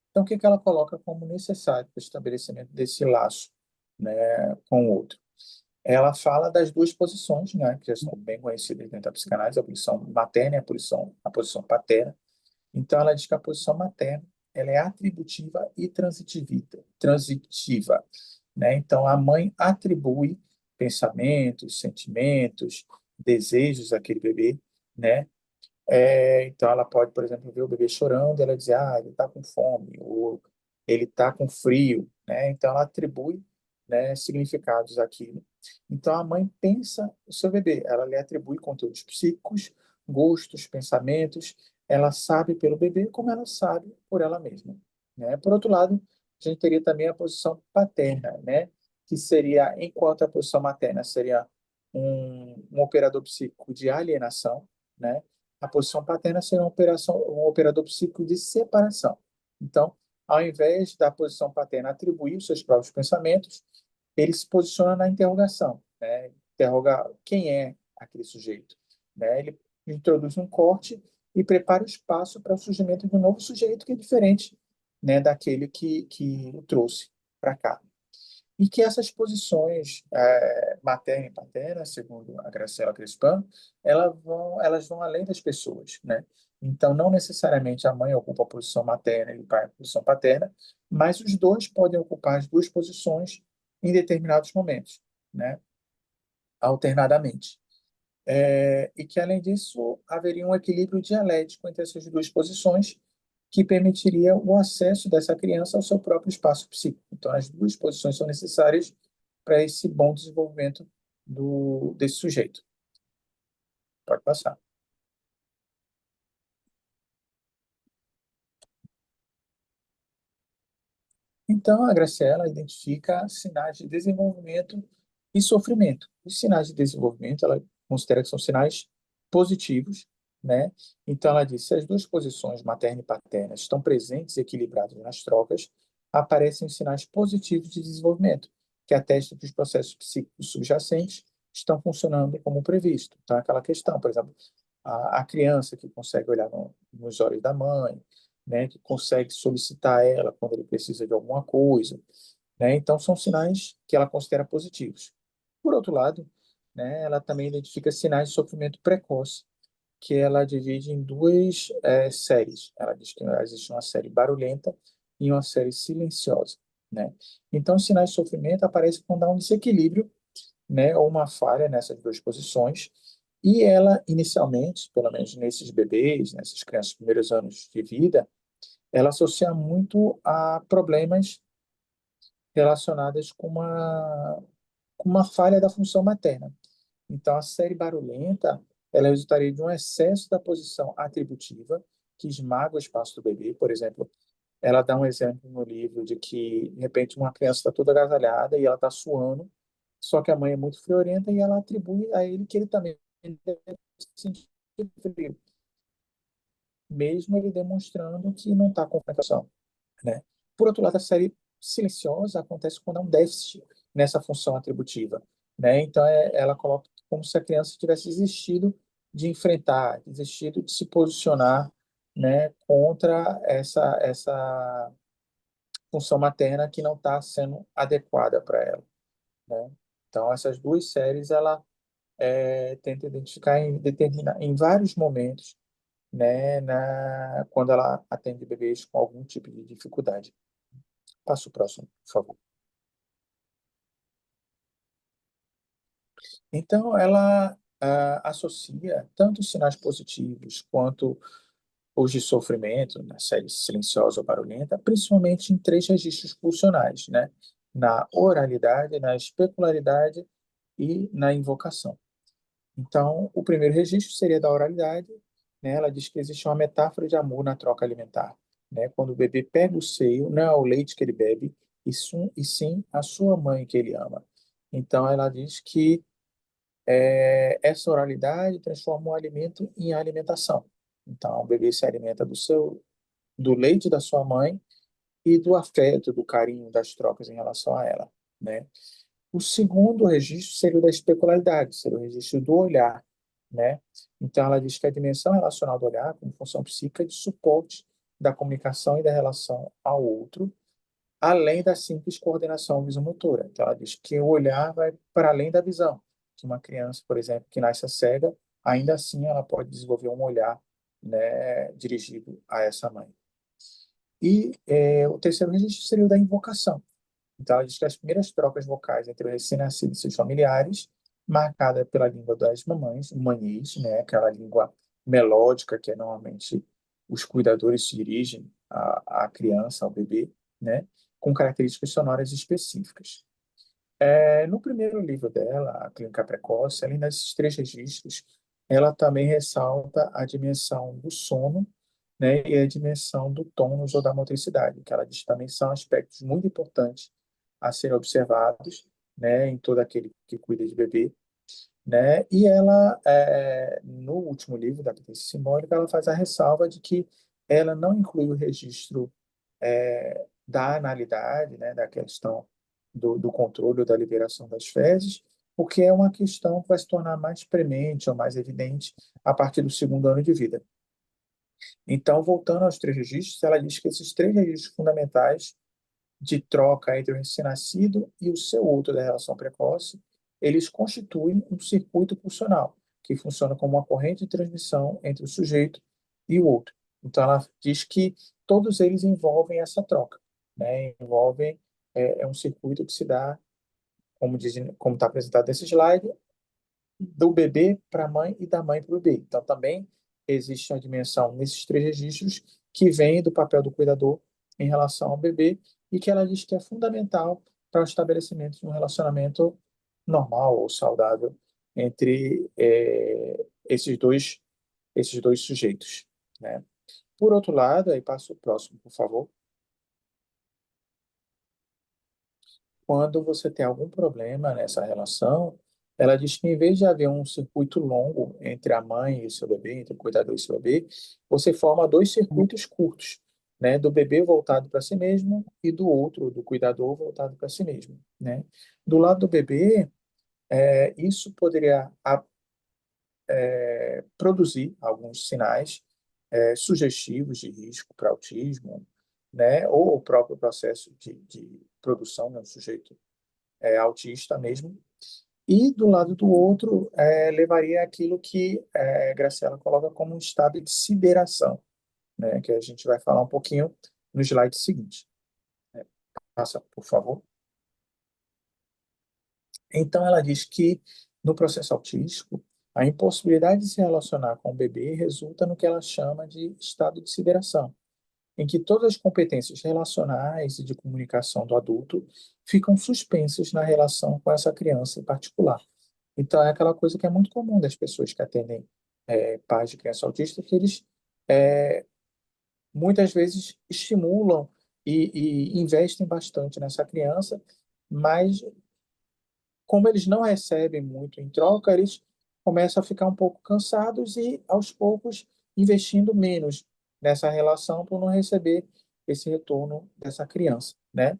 Então, o que que ela coloca como necessário para o estabelecimento desse laço, né, com o outro? Ela fala das duas posições, né, que já são bem conhecidas dentro da psicanálise, a posição materna e a posição paterna. Então, ela diz que a posição materna ela é atributiva e transitiva, né? Então, a mãe atribui pensamentos, sentimentos, desejos àquele bebê, né? Então, ela pode, por exemplo, ver o bebê chorando, e ela dizer, ele está com fome, ou ele está com frio, né? Então, ela atribui, né, significados àquilo. Então, a mãe pensa o seu bebê, ela lhe atribui conteúdos psíquicos, gostos, pensamentos, ela sabe pelo bebê como ela sabe por ela mesma, né? Por outro lado, a gente teria também a posição paterna, né? Que seria, enquanto a posição materna seria um operador psíquico de alienação, né? A posição paterna seria um operador psíquico de separação. Então, ao invés da posição paterna atribuir os seus próprios pensamentos, ele se posiciona na interrogação, né? Interroga quem é aquele sujeito, né? Ele introduz um corte e prepara o espaço para o surgimento de um novo sujeito que é diferente, né, daquele que o trouxe para cá. E que essas posições materna e paterna, segundo a Graciela Crespan, elas vão além das pessoas, né? Então, não necessariamente a mãe ocupa a posição materna e o pai a posição paterna, mas os dois podem ocupar as duas posições em determinados momentos, né? Alternadamente. E que, além disso, haveria um equilíbrio dialético entre essas duas posições que permitiria o acesso dessa criança ao seu próprio espaço psíquico. Então, as duas posições são necessárias para esse bom desenvolvimento desse sujeito. Pode passar. Então, a Graciela identifica sinais de desenvolvimento e sofrimento. Os sinais de desenvolvimento, ela considera que são sinais positivos, né? Então, ela diz, se as duas posições, materna e paterna, estão presentes e equilibradas nas trocas, aparecem os sinais positivos de desenvolvimento, que atestam que os processos psíquicos subjacentes estão funcionando como previsto. Então, aquela questão, por exemplo, a criança que consegue olhar nos olhos da mãe, né, que consegue solicitar ela quando ele precisa de alguma coisa, né? Então são sinais que ela considera positivos. Por outro lado, né, ela também identifica sinais de sofrimento precoce, que ela divide em duas séries. Ela diz que existe uma série barulhenta e uma série silenciosa, né? Então os sinais de sofrimento aparecem quando há um desequilíbrio, né, ou uma falha nessas duas posições, E ela, inicialmente, pelo menos nesses bebês, nessas crianças, primeiros anos de vida, ela associa muito a problemas relacionados com uma falha da função materna. Então, a série barulhenta, ela resultaria de um excesso da posição atributiva, que esmaga o espaço do bebê. Por exemplo, ela dá um exemplo no livro de que, de repente, uma criança está toda agasalhada e ela está suando, só que a mãe é muito friorenta e ela atribui a ele que ele também deve sentir frio, mesmo ele demonstrando que não está com complicação, né? Por outro lado, a série silenciosa acontece quando há um déficit nessa função atributiva, né? Então, ela coloca como se a criança tivesse desistido de enfrentar, desistido de se posicionar, né, contra essa função materna que não está sendo adequada para ela, né? Então, essas duas séries, ela tenta identificar em vários momentos, né, quando ela atende bebês com algum tipo de dificuldade. Passa o próximo, por favor. Então, ela associa tanto os sinais positivos quanto os de sofrimento, na série silenciosa ou barulhenta, principalmente em três registros pulsionais, né? Na oralidade, na especularidade e na invocação. Então, o primeiro registro seria da oralidade, né? Ela diz que existe uma metáfora de amor na troca alimentar, né? Quando o bebê pega o seio, não é o leite que ele bebe, e sim a sua mãe que ele ama. Então, ela diz que essa oralidade transforma o alimento em alimentação. Então, o bebê se alimenta do leite da sua mãe e do afeto, do carinho, das trocas em relação a ela, né? O segundo registro seria o da especularidade, seria o registro do olhar, né? Então, ela diz que a dimensão relacional do olhar, como função psíquica, é de suporte da comunicação e da relação ao outro, além da simples coordenação visomotora. Então, ela diz que o olhar vai para além da visão. Que uma criança, por exemplo, que nasce cega, ainda assim ela pode desenvolver um olhar, né, dirigido a essa mãe. E o terceiro registro seria o da invocação. Então, ela diz que as primeiras trocas vocais entre o recém-nascido e seus familiares, marcada pela língua das mamães, o manhês, né, aquela língua melódica que normalmente os cuidadores se dirigem à criança, ao bebê, né, com características sonoras específicas. No primeiro livro dela, A Clínica Precoce, além desses três registros, ela também ressalta a dimensão do sono, né, e a dimensão do tônus ou da motricidade, que ela diz que também são aspectos muito importantes a serem observados, né, em todo aquele que cuida de bebê, né, e ela, no último livro da Potência Simbólica, ela faz a ressalva de que ela não inclui o registro da analidade, né, da questão do controle ou da liberação das fezes, porque é uma questão que vai se tornar mais premente ou mais evidente a partir do segundo ano de vida. Então, voltando aos três registros, ela diz que esses três registros fundamentais de troca entre o recém-nascido e o seu outro da relação precoce, eles constituem um circuito pulsional, que funciona como uma corrente de transmissão entre o sujeito e o outro. Então, ela diz que todos eles envolvem essa troca, né? Envolvem um circuito que se dá, como está apresentado nesse slide, do bebê para a mãe e da mãe para o bebê. Então, também existe uma dimensão nesses três registros que vem do papel do cuidador em relação ao bebê e que ela diz que é fundamental para o estabelecimento de um relacionamento normal ou saudável entre esses dois sujeitos, né? Por outro lado, aí passa o próximo, por favor. Quando você tem algum problema nessa relação, ela diz que em vez de haver um circuito longo entre a mãe e o seu bebê, entre o cuidador e o seu bebê, você forma dois circuitos curtos, né, do bebê voltado para si mesmo e do outro, do cuidador voltado para si mesmo, né? Do lado do bebê, isso poderia produzir alguns sinais sugestivos de risco para autismo, né, ou o próprio processo de produção, né, do sujeito autista mesmo. E do lado do outro, levaria aquilo que Graciela coloca como um estado de sideração, né, que a gente vai falar um pouquinho no slide seguinte. Passa, por favor. Então, ela diz que no processo autístico, A impossibilidade de se relacionar com o bebê resulta no que ela chama de estado de sideração, em que todas as competências relacionais e de comunicação do adulto ficam suspensas na relação com essa criança em particular. Então, é aquela coisa que é muito comum das pessoas que atendem pais de criança autista, que eles muitas vezes estimulam e investem bastante nessa criança, mas como eles não recebem muito em troca, eles começam a ficar um pouco cansados e, aos poucos, investindo menos nessa relação por não receber esse retorno dessa criança, né?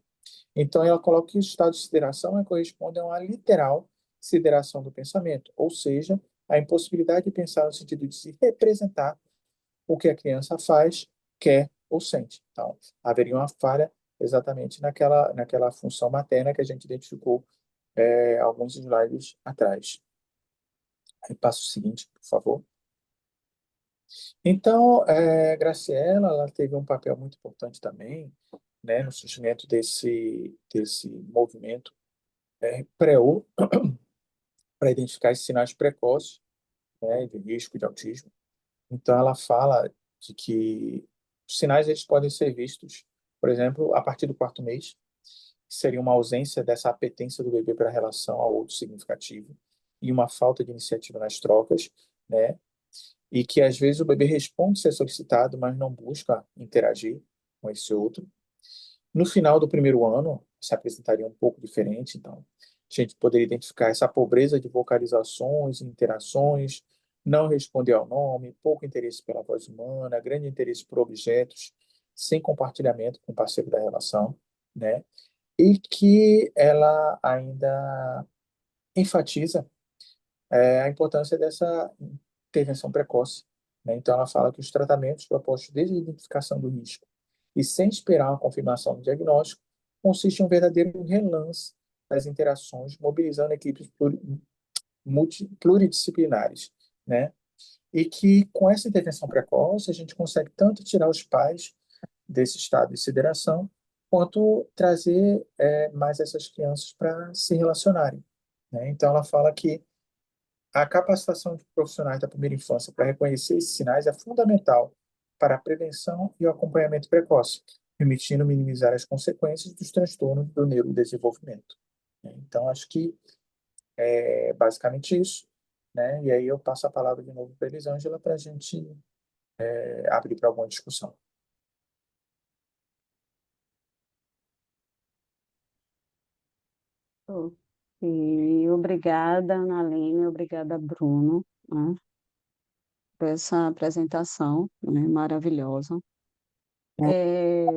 Então, ela coloca que o estado de sideração corresponde a uma literal sideração do pensamento, ou seja, a impossibilidade de pensar no sentido de se representar o que a criança faz, quer ou sente. Então, haveria uma falha exatamente naquela função materna que a gente identificou alguns slides atrás. Aí passa o seguinte, por favor. Então, Graciela, ela teve um papel muito importante também, né, no surgimento desse movimento pré-O, para identificar esses sinais precoces, né, de risco de autismo. Então, ela fala de que os sinais eles podem ser vistos, por exemplo, a partir do quarto mês, que seria uma ausência dessa apetência do bebê para a relação ao outro significativo e uma falta de iniciativa nas trocas, né? E que às vezes o bebê responde ser solicitado, mas não busca interagir com esse outro. No final do primeiro ano, se apresentaria um pouco diferente, então a gente poderia identificar essa pobreza de vocalizações e interações, não responder ao nome, pouco interesse pela voz humana, grande interesse por objetos, sem compartilhamento com o parceiro da relação, né? E que ela ainda enfatiza a importância dessa intervenção precoce, né? Então, ela fala que os tratamentos propostos desde a identificação do risco e sem esperar uma confirmação do diagnóstico consiste em um verdadeiro relance das interações, mobilizando equipes pluridisciplinares, né? E que com essa intervenção precoce a gente consegue tanto tirar os pais desse estado de sideração, quanto trazer mais essas crianças para se relacionarem, né? Então, ela fala que a capacitação de profissionais da primeira infância para reconhecer esses sinais é fundamental para a prevenção e o acompanhamento precoce, permitindo minimizar as consequências dos transtornos do neurodesenvolvimento, né? Então, acho que é basicamente isso, né? E aí eu passo a palavra de novo para a Elisângela para a gente abrir para alguma discussão. E obrigada, Analine, obrigada, Bruno, né, por essa apresentação, né, maravilhosa. É,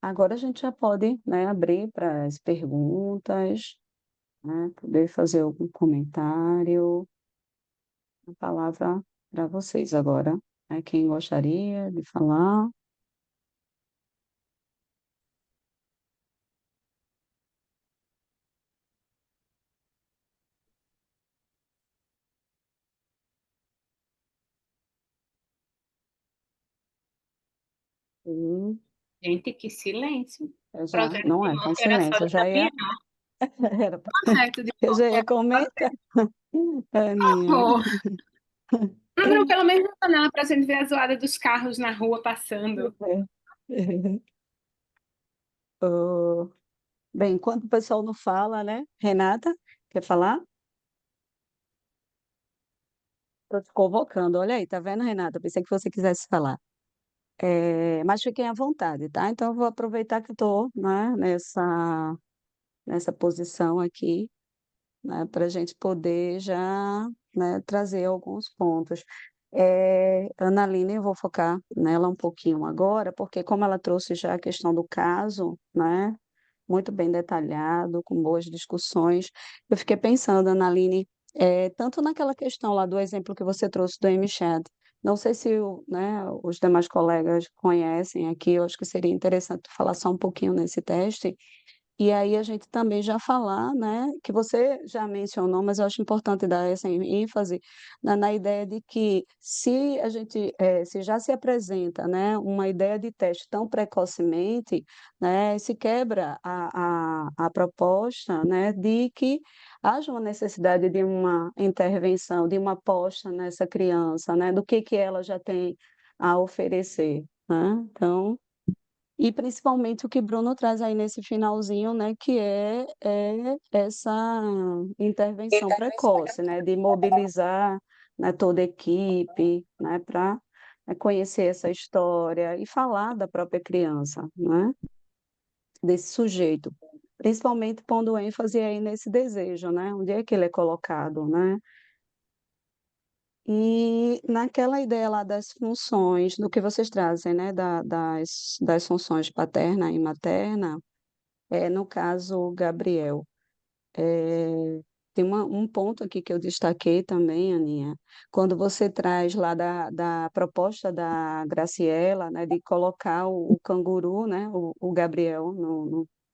agora a gente já pode, né, abrir para as perguntas, né, poder fazer algum comentário. A palavra para vocês agora. Né, quem gostaria de falar? Sim, Gente, que silêncio. já, Projeto não de é com morte era só silêncio, de Gabriel. era, Projeto de eu já morte ia era só comentar, de Aninha. horror. Não, pelo menos na janela para a gente ver a zoada dos carros na rua passando. Oh, bem, enquanto o pessoal não fala, né? Renata, quer falar? Estou te convocando, olha aí, tá vendo, Renata? Pensei que você quisesse falar. Mas fiquem à vontade, tá? Então, eu vou aproveitar que estou, né, nessa posição aqui, né, para a gente poder já, né, trazer alguns pontos. Ana Aline, eu vou focar nela um pouquinho agora, porque como ela trouxe já a questão do caso, né, muito bem detalhado, com boas discussões, eu fiquei pensando, Ana Aline, tanto naquela questão lá do exemplo que você trouxe do MChat, não sei se né, os demais colegas conhecem aqui, eu acho que seria interessante falar só um pouquinho nesse teste, E aí a gente também já falar, né, que você já mencionou, mas eu acho importante dar essa ênfase na ideia de que se a gente, se já se apresenta, né, uma ideia de teste tão precocemente, né, se quebra a proposta, né, de que haja uma necessidade de uma intervenção, de uma aposta nessa criança, né, do que ela já tem a oferecer, né? Então, e principalmente o que Bruno traz aí nesse finalzinho, né, que é essa intervenção precoce, né, de mobilizar, né, toda a equipe, né, para conhecer essa história e falar da própria criança, né, desse sujeito, principalmente pondo ênfase aí nesse desejo, né, onde é que ele é colocado, né, e naquela ideia lá das funções, do que vocês trazem, né, das funções paterna e materna, no caso, Gabriel, tem um ponto aqui que eu destaquei também, Aninha, quando você traz lá da proposta da Graciela, né, de colocar o canguru, né, o Gabriel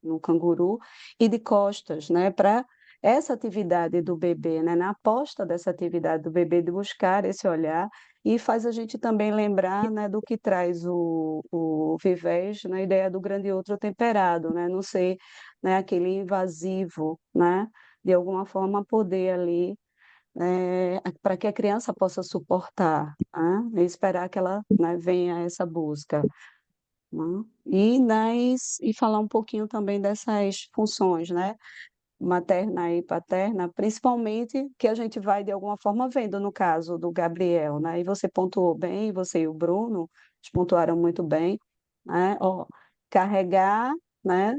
no canguru, e de costas, né, para essa atividade do bebê, né, na aposta dessa atividade do bebê, de buscar esse olhar, e faz a gente também lembrar, né, do que traz o Vivés, na ideia do grande e outro temperado, né, não ser, né, aquele invasivo, né, de alguma forma poder ali, para que a criança possa suportar, né, e esperar que ela, né, venha a essa busca, né? E falar um pouquinho também dessas funções, né, materna e paterna, principalmente que a gente vai de alguma forma vendo no caso do Gabriel, né? E você pontuou bem, você e o Bruno pontuaram muito bem, né? Ó, carregar, né?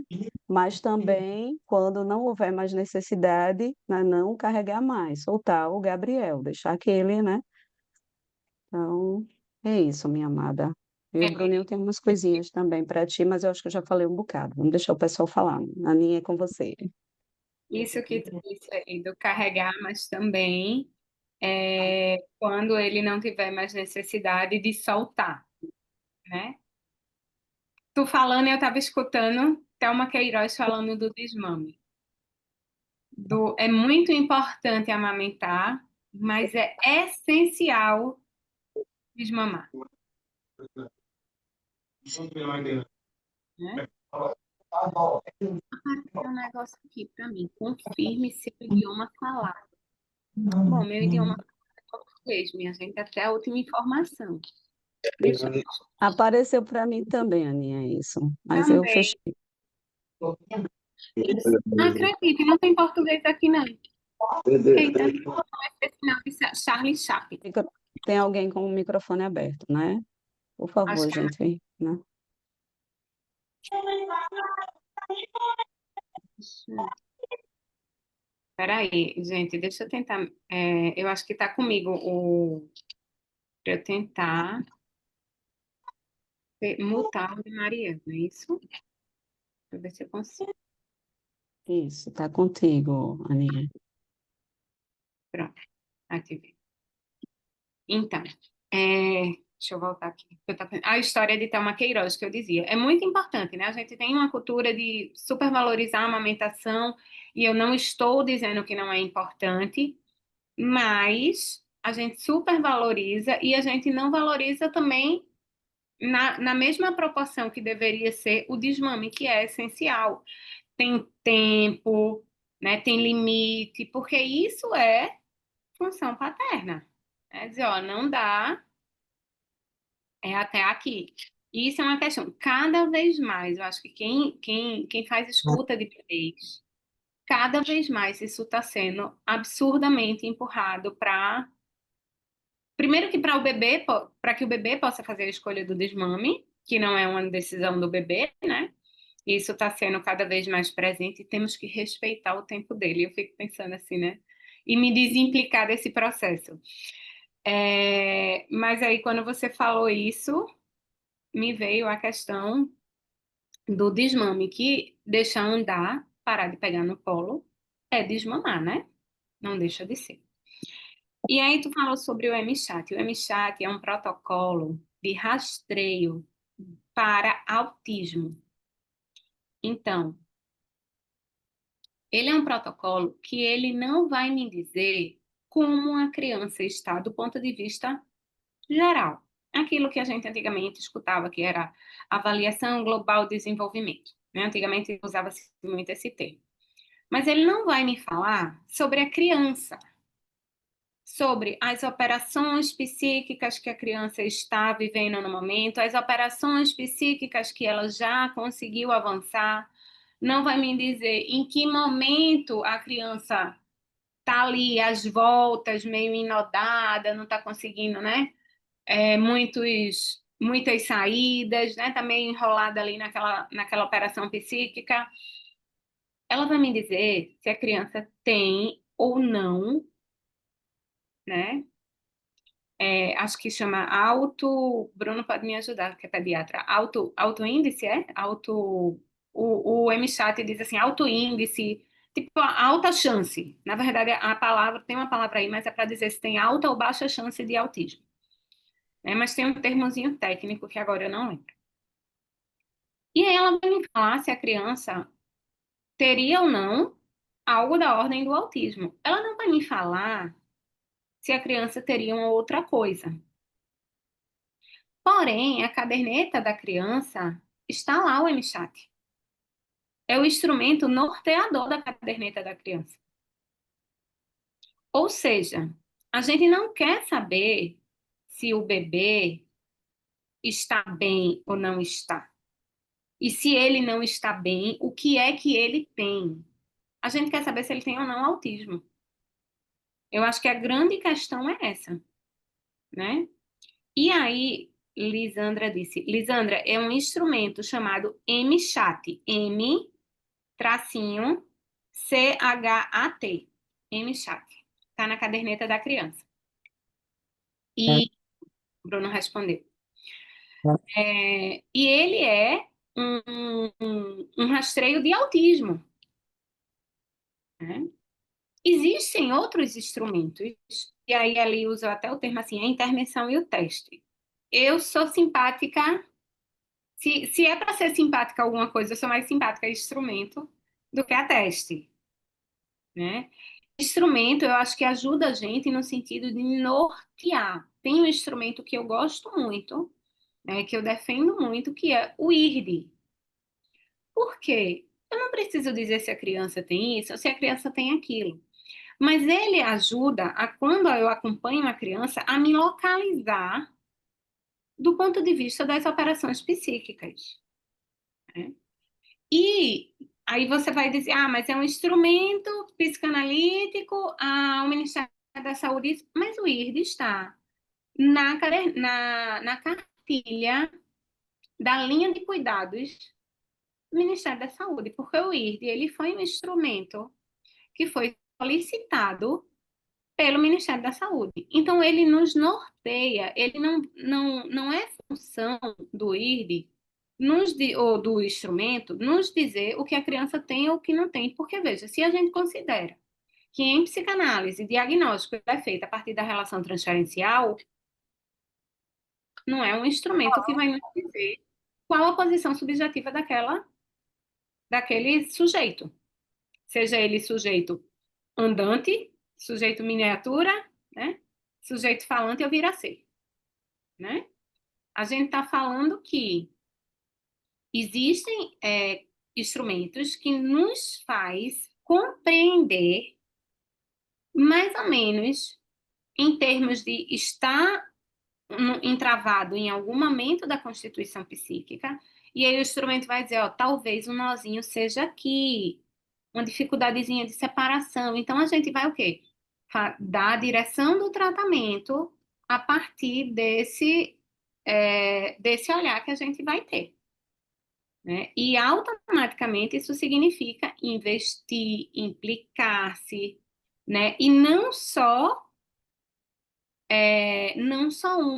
Mas também, quando não houver mais necessidade, né, não carregar mais, soltar o Gabriel, deixar que ele, né? Então, é isso, minha amada. Eu e o Bruninho tem umas coisinhas também para ti, mas eu acho que eu já falei um bocado. Vamos deixar o pessoal falar. A Aninha é com você. Isso que tu disse aí do carregar, mas também quando ele não tiver mais necessidade de soltar, né? Tu falando, eu estava escutando Thelma Queiroz falando do desmame. É muito importante amamentar, mas é essencial desmamar, né? Tem um negócio aqui para mim. Confirme seu idioma falado. Bom, meu idioma falado é português, minha gente, até a última informação. Deixa eu Apareceu para mim também, Aninha, isso. Mas eu também. fechei. Não acredito, não tem português aqui, não. Eita, esse sinal de Charlie Chaplin. Tem alguém com o microfone aberto, né? Por Acho favor, que gente, né? Peraí, gente, deixa eu tentar. Eu acho que tá comigo para eu tentar mutar o de Mariana, é isso? Deixa eu ver se eu consigo. Isso, está contigo, Aninha. Pronto, ativei. Então, deixa eu voltar aqui. A história de Thelma Queiroz, que eu dizia, é muito importante, né? A gente tem uma cultura de supervalorizar a amamentação, e eu não estou dizendo que não é importante, mas a gente supervaloriza e a gente não valoriza também na mesma proporção que deveria ser o desmame, que é essencial. Tem tempo, né? Tem limite, porque isso é função paterna. É dizer, ó, não dá, é até aqui. E isso é uma questão, cada vez mais, eu acho que quem faz escuta de bebês, cada vez mais isso está sendo absurdamente empurrado para. Primeiro que para o bebê, para que o bebê possa fazer a escolha do desmame, que não é uma decisão do bebê, né? Isso está sendo cada vez mais presente e temos que respeitar o tempo dele. Eu fico pensando assim, né? E me desimplicar desse processo. Mas aí, quando você falou isso, me veio a questão do desmame, que deixar andar, parar de pegar no colo, é desmamar, né? Não deixa de ser. E aí, tu falou sobre o MChat. O MChat é um protocolo de rastreio para autismo. Então, Ele é um protocolo que ele não vai me dizer como a criança está do ponto de vista geral. Aquilo que a gente antigamente escutava, que era avaliação global de desenvolvimento, né? Antigamente usava-se muito esse termo. Mas ele não vai me falar sobre a criança, sobre as operações psíquicas que a criança está vivendo no momento, as operações psíquicas que ela já conseguiu avançar. Não vai me dizer em que momento a criança está ali às voltas, meio enodada, não está conseguindo, né? Muitas saídas, né? Está meio enrolada ali naquela operação psíquica. Ela vai me dizer se a criança tem ou não, né? Acho que chama Bruno pode me ajudar, que é pediatra. Autoíndice, é? O MChat diz assim, autoíndice, tipo, alta chance. Na verdade, tem uma palavra aí, mas é para dizer se tem alta ou baixa chance de autismo. Mas tem um termozinho técnico que agora eu não lembro. E aí ela vai me falar se a criança teria ou não algo da ordem do autismo. Ela não vai me falar se a criança teria uma outra coisa. Porém, a caderneta da criança está lá, o MChat. É o instrumento norteador da caderneta da criança. Ou seja, a gente não quer saber se o bebê está bem ou não está. E se ele não está bem, o que é que ele tem? A gente quer saber se ele tem ou não autismo. Eu acho que a grande questão é essa, né? E aí, Lisandra disse, Lisandra, é um instrumento chamado MChat, M-CHAT, MChat. Está na caderneta da criança. E Bruno respondeu. E ele é um rastreio de autismo, né? Existem outros instrumentos, e aí ali usa até o termo assim, a intervenção e o teste. Eu sou simpática, se é para ser simpática a alguma coisa, eu sou mais simpática a instrumento do que a teste, né? Instrumento, eu acho que ajuda a gente no sentido de nortear. Tem um instrumento que eu gosto muito, né, que eu defendo muito, que é o IRD. Por quê? Eu não preciso dizer se a criança tem isso ou se a criança tem aquilo. Mas ele ajuda, quando eu acompanho a criança, a me localizar do ponto de vista das operações psíquicas, né? E aí você vai dizer, mas é um instrumento psicanalítico, o Ministério da Saúde, mas o IRD está na cartilha da linha de cuidados do Ministério da Saúde, porque o IRD ele foi um instrumento que foi solicitado pelo Ministério da Saúde. Então, ele nos norteia, ele não é função do IRD ou do instrumento nos dizer o que a criança tem ou o que não tem, porque, veja, se a gente considera que em psicanálise, diagnóstico é feito a partir da relação transferencial, não é um instrumento que vai nos dizer qual a posição subjetiva daquele sujeito. Seja ele sujeito andante, sujeito miniatura, né? Sujeito falante ou vir a ser, né? A gente está falando que existem instrumentos que nos faz compreender mais ou menos em termos de estar entravado em algum momento da constituição psíquica, e aí o instrumento vai dizer, talvez o nozinho seja aqui, uma dificuldadezinha de separação. Então, a gente vai o quê? Dar a direção do tratamento a partir desse olhar que a gente vai ter, né? E automaticamente isso significa investir, implicar-se, né? E não só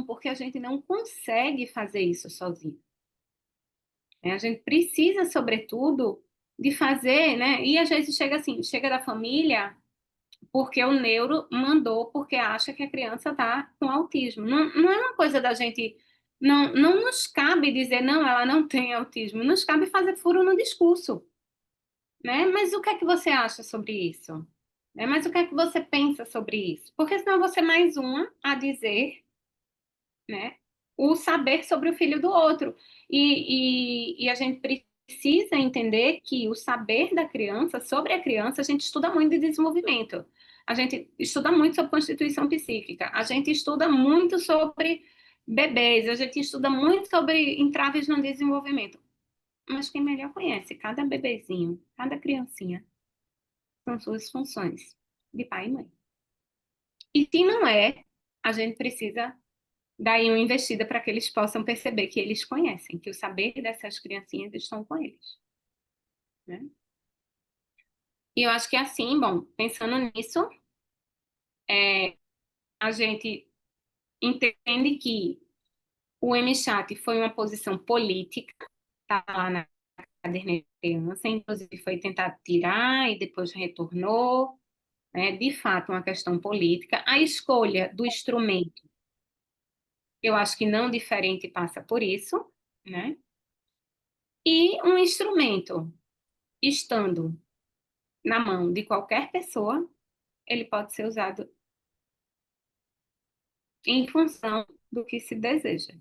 porque a gente não consegue fazer isso sozinho. A gente precisa, sobretudo, de fazer, né? E às vezes chega da família porque o neuro mandou, porque acha que a criança está com autismo. Não é uma coisa da gente... Não nos cabe dizer, não, ela não tem autismo. Nos cabe fazer furo no discurso. né? Mas o que é que você acha sobre isso? Né? Mas o que é que você pensa sobre isso? Porque senão você é mais uma a dizer, né, o saber sobre o filho do outro. E a gente precisa entender que o saber da criança, sobre a criança, a gente estuda muito de desenvolvimento. A gente estuda muito sobre constituição psíquica. A gente estuda muito sobre bebês. A gente estuda muito sobre entraves no desenvolvimento. Mas quem melhor conhece cada bebezinho, cada criancinha, são suas funções de pai e mãe. E se não é, a gente precisa daí uma investida para que eles possam perceber que eles conhecem, que o saber dessas criancinhas estão com eles, né? E eu acho que assim, bom, pensando nisso, a gente entende que o MChat foi uma posição política, tá lá na caderneta de criança, inclusive foi tentado tirar e depois retornou, né? De fato, uma questão política. A escolha do instrumento, eu acho que não diferente passa por isso, né? E um instrumento estando na mão de qualquer pessoa, ele pode ser usado em função do que se deseja,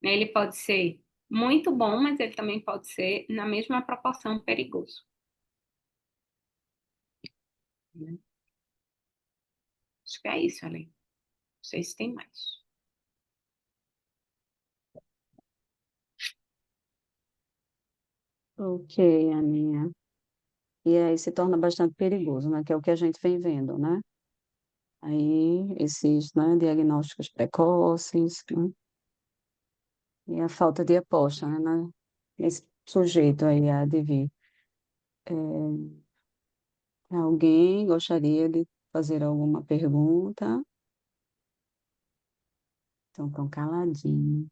né? Ele pode ser muito bom, mas ele também pode ser, na mesma proporção, perigoso, né? Acho que é isso, Ale. Não sei se tem mais. Ok, Aninha. E aí se torna bastante perigoso, né? Que é o que a gente vem vendo, né? Aí esses, né, diagnósticos precoces, né? E a falta de aposta, né? Esse sujeito aí há de vir. Alguém gostaria de fazer alguma pergunta? Estão tão caladinhos,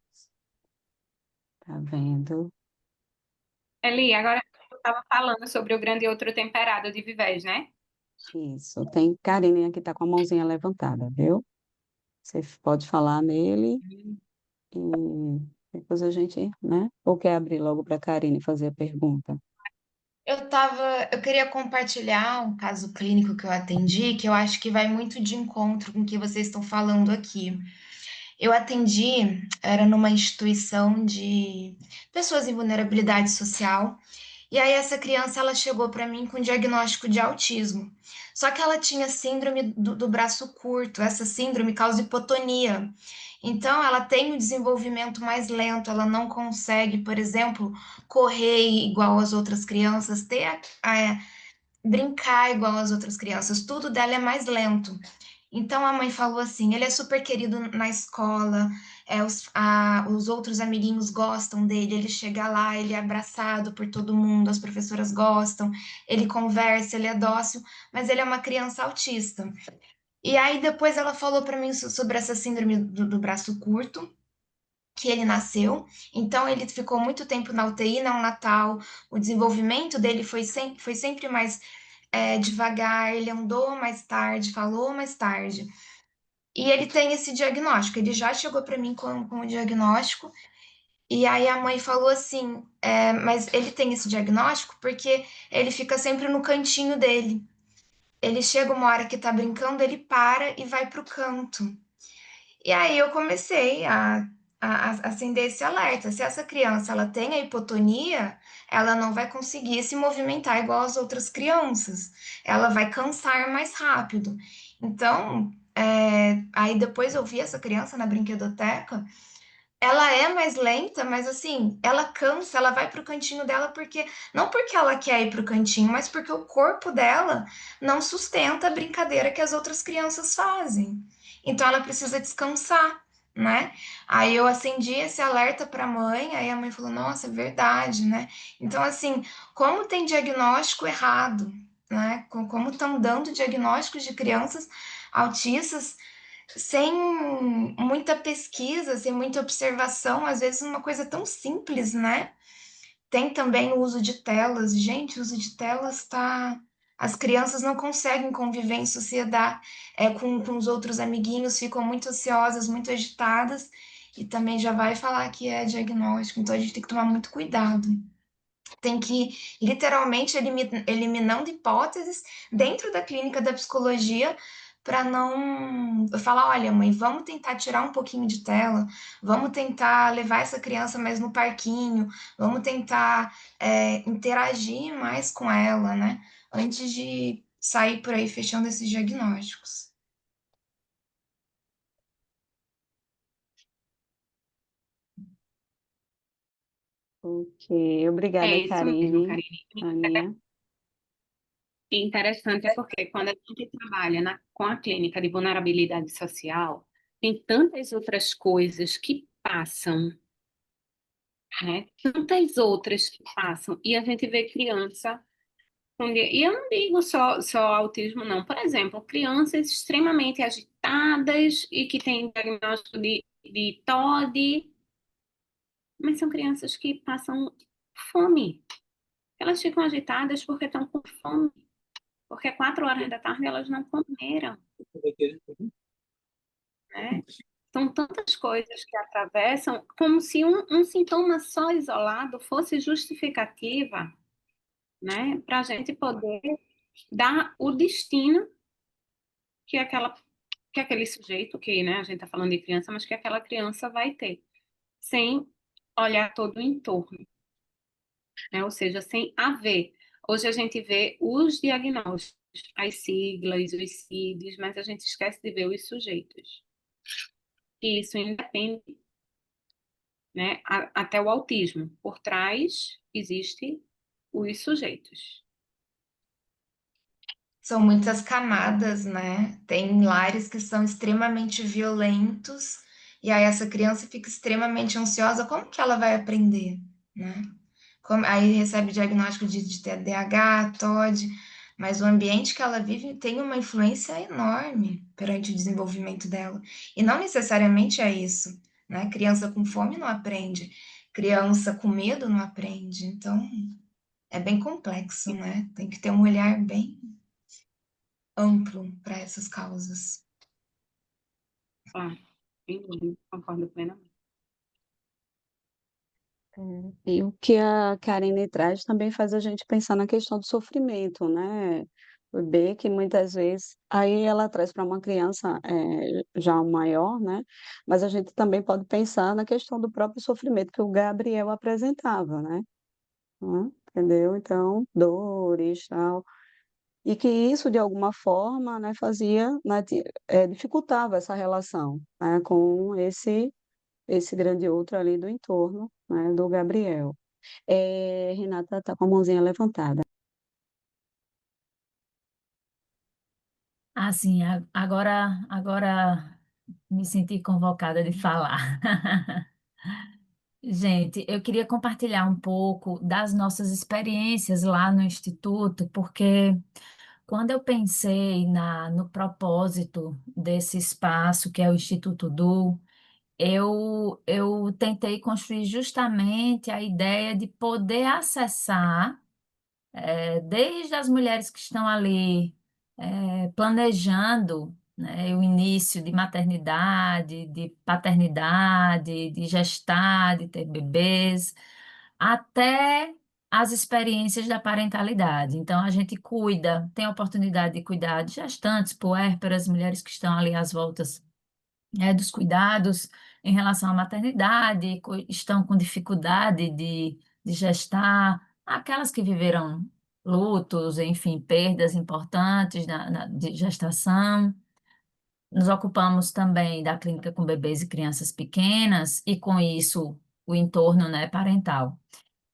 tá vendo? Eli, agora eu estava falando sobre o grande outro temperado de Vivés, né? Isso. Tem Karine aqui, tá com a mãozinha levantada, viu? Você pode falar nele e depois a gente, né? Ou quer abrir logo para a Karine fazer a pergunta? Eu queria compartilhar um caso clínico que eu atendi, que eu acho que vai muito de encontro com o que vocês estão falando aqui. Eu atendi, era numa instituição de pessoas em vulnerabilidade social, e aí essa criança ela chegou para mim com diagnóstico de autismo. Só que ela tinha síndrome do braço curto. Essa síndrome causa hipotonia. Então ela tem um desenvolvimento mais lento, ela não consegue, por exemplo, correr igual as outras crianças, brincar igual as outras crianças. Tudo dela é mais lento. Então a mãe falou assim: ele é super querido na escola, os outros amiguinhos gostam dele, ele chega lá, ele é abraçado por todo mundo, as professoras gostam, ele conversa, ele é dócil, mas ele é uma criança autista. E aí depois ela falou para mim sobre essa síndrome do braço curto, que ele nasceu, então ele ficou muito tempo na UTI neonatal, o desenvolvimento dele foi sempre mais devagar, ele andou mais tarde, falou mais tarde. E ele tem esse diagnóstico, ele já chegou para mim com o diagnóstico, e aí a mãe falou assim: mas ele tem esse diagnóstico porque ele fica sempre no cantinho dele. Ele chega uma hora que tá brincando, ele para e vai pro canto. E aí eu comecei a acender esse alerta. Se essa criança ela tem a hipotonia, ela não vai conseguir se movimentar igual as outras crianças. Ela vai cansar mais rápido. Então, aí depois eu vi essa criança na brinquedoteca. Ela é mais lenta, mas assim, ela cansa, ela vai pro cantinho dela porque não porque ela quer ir pro cantinho, mas porque o corpo dela não sustenta a brincadeira que as outras crianças fazem. Então ela precisa descansar, né? Aí eu acendi esse alerta para a mãe, aí a mãe falou: "Nossa, é verdade, né?". Então assim, como tem diagnóstico errado, né? Como estão dando diagnósticos de crianças autistas sem muita pesquisa, sem muita observação, às vezes uma coisa tão simples, né? Tem também o uso de telas. Gente, o uso de telas tá. As crianças não conseguem conviver em sociedade com os outros amiguinhos, ficam muito ansiosas, muito agitadas, e também já vai falar que é diagnóstico, então a gente tem que tomar muito cuidado. tem que ir literalmente eliminando hipóteses dentro da clínica da psicologia para não falar, olha, mãe, vamos tentar tirar um pouquinho de tela, vamos tentar levar essa criança mais no parquinho, vamos tentar interagir mais com ela, né? Antes de sair por aí fechando esses diagnósticos. Ok, É obrigada, isso mesmo, Karine, Karine. Aninha. Interessante é porque quando a gente trabalha com a clínica de vulnerabilidade social, tem tantas outras coisas que passam, né? Tantas outras que passam, e a gente vê criança e eu não digo só autismo, não. Por exemplo, crianças extremamente agitadas e que têm diagnóstico de TOD, mas são crianças que passam fome. Elas ficam agitadas porque estão com fome, porque 4 horas da tarde elas não comeram, né? São tantas coisas que atravessam, como se um sintoma só isolado fosse justificativa, né, para a gente poder dar o destino que aquele sujeito, que, né, a gente está falando de criança, mas que aquela criança vai ter, sem olhar todo o entorno, né? Ou seja, sem haver. Hoje a gente vê os diagnósticos, as siglas, os CIDs, mas a gente esquece de ver os sujeitos. E isso independe, né, até o autismo. Por trás existe os sujeitos. São muitas camadas, né? Tem lares que são extremamente violentos, e aí essa criança fica extremamente ansiosa. Como que ela vai aprender, né? Aí recebe diagnóstico de TDAH, TOD, mas o ambiente que ela vive tem uma influência enorme perante o desenvolvimento dela. E não necessariamente é isso, né? Criança com fome não aprende, criança com medo não aprende. Então, é bem complexo, né? Tem que ter um olhar bem amplo para essas causas. Claro, concordo plenamente. E o que a Karine traz também faz a gente pensar na questão do sofrimento, né? O B, que muitas vezes, aí ela traz para uma criança já maior, né? Mas a gente também pode pensar na questão do próprio sofrimento que o Gabriel apresentava, né? Entendeu? Então, dores, tal. E que isso, de alguma forma, né, fazia, né, dificultava essa relação, né, com esse grande outro ali do entorno, né, do Gabriel. Renata está com a mãozinha levantada. Assim, agora me senti convocada de falar. Gente, eu queria compartilhar um pouco das nossas experiências lá no Instituto, porque quando eu pensei no propósito desse espaço, que é o Instituto Du, eu tentei construir justamente a ideia de poder acessar desde as mulheres que estão ali planejando, né, o início de maternidade, de paternidade, de gestar, de ter bebês, até as experiências da parentalidade. Então, a gente cuida, tem a oportunidade de cuidar de gestantes, puérperas, mulheres que estão ali às voltas dos cuidados em relação à maternidade, estão com dificuldade de gestar, aquelas que viveram lutos, enfim, perdas importantes de gestação. Nos ocupamos também da clínica com bebês e crianças pequenas, e com isso o entorno, né, parental.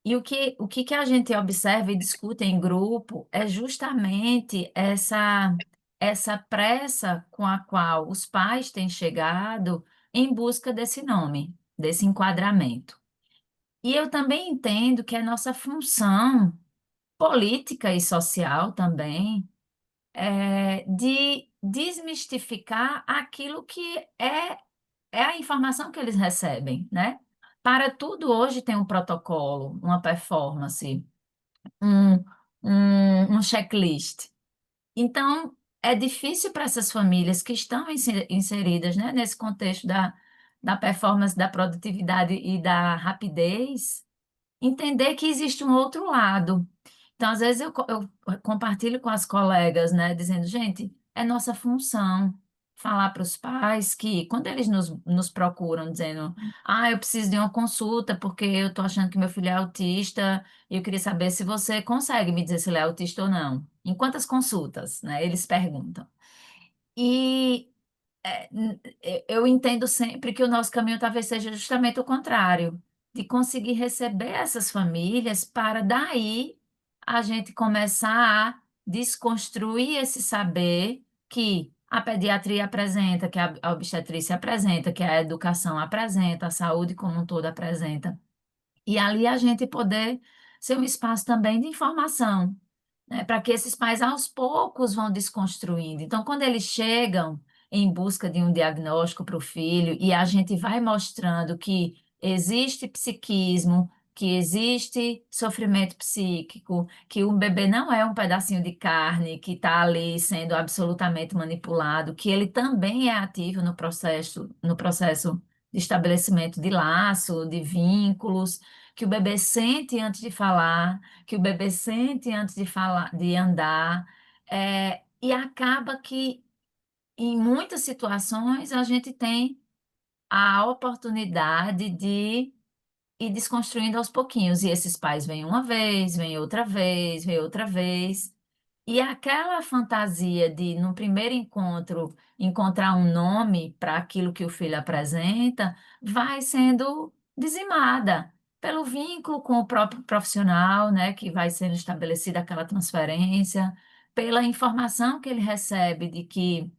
E o que a gente observa e discute em grupo é justamente essa pressa com a qual os pais têm chegado em busca desse nome, desse enquadramento. E eu também entendo que é nossa função política e social também de desmistificar aquilo que é a informação que eles recebem, né? Para tudo hoje tem um protocolo, uma performance, um, um checklist. Então, é difícil para essas famílias que estão inseridas, né, nesse contexto da performance, da produtividade e da rapidez, entender que existe um outro lado. Então, às vezes, eu compartilho com as colegas, né, dizendo, gente, é nossa função falar para os pais que, quando eles nos procuram, dizendo, eu preciso de uma consulta porque eu estou achando que meu filho é autista e eu queria saber se você consegue me dizer se ele é autista ou não. Em quantas consultas, né, eles perguntam. E eu entendo sempre que o nosso caminho talvez seja justamente o contrário, de conseguir receber essas famílias para daí a gente começar a desconstruir esse saber que a pediatria apresenta, que a obstetrícia apresenta, que a educação apresenta, a saúde como um todo apresenta. E ali a gente poder ser um espaço também de informação, né, para que esses pais aos poucos vão desconstruindo. Então, quando eles chegam em busca de um diagnóstico para o filho e a gente vai mostrando que existe psiquismo, que existe sofrimento psíquico, que um bebê não é um pedacinho de carne que está ali sendo absolutamente manipulado, que ele também é ativo no processo de estabelecimento de laço, de vínculos, que o bebê sente antes de falar, que o bebê sente antes de falar, de andar, e acaba que em muitas situações a gente tem a oportunidade de ir desconstruindo aos pouquinhos. E esses pais vêm uma vez, vêm outra vez, vêm outra vez. E aquela fantasia de, no primeiro encontro, encontrar um nome para aquilo que o filho apresenta, vai sendo dizimada pelo vínculo com o próprio profissional, né, que vai sendo estabelecida aquela transferência, pela informação que ele recebe de que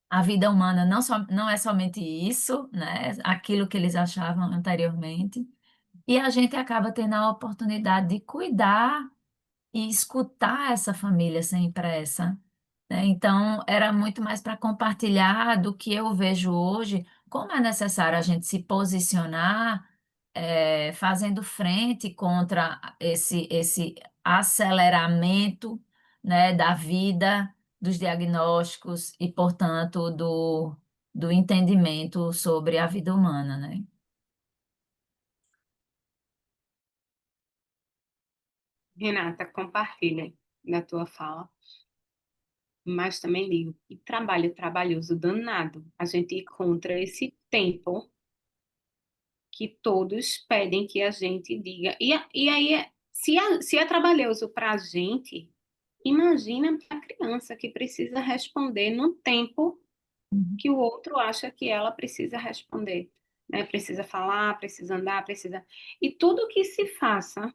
a vida humana não é somente isso, né, aquilo que eles achavam anteriormente, e a gente acaba tendo a oportunidade de cuidar e escutar essa família sem pressa, né? Então, era muito mais para compartilhar do que eu vejo hoje, como é necessário a gente se posicionar, fazendo frente contra esse aceleramento, né, da vida, dos diagnósticos e, portanto, do entendimento sobre a vida humana, né? Renata, compartilha da tua fala, mas também digo, e trabalho trabalhoso danado. A gente encontra esse tempo que todos pedem que a gente diga. E aí, se é trabalhoso para a gente, imagina para a criança que precisa responder no tempo Uhum. que o outro acha que ela precisa responder. Né? Precisa falar, precisa andar, precisa. E tudo que se faça,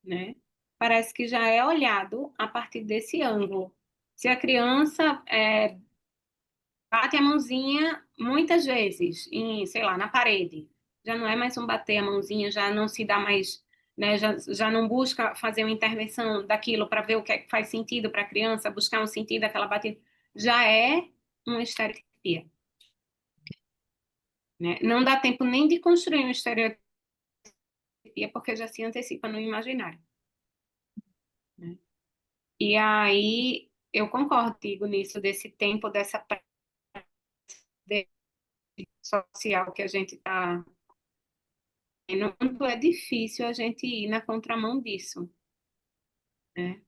né? Parece que já é olhado a partir desse ângulo. Se a criança bate a mãozinha muitas vezes, sei lá, na parede, já não é mais um bater a mãozinha, já não se dá mais, né, já não busca fazer uma intervenção daquilo para ver o que é que faz sentido para a criança, buscar um sentido daquela batida, já é uma estereotipia. Né? Não dá tempo nem de construir uma estereotipia, porque já se antecipa no imaginário. Né? E aí eu concordo contigo nisso, desse tempo, dessa social que a gente está. Não é difícil a gente ir na contramão disso. Né?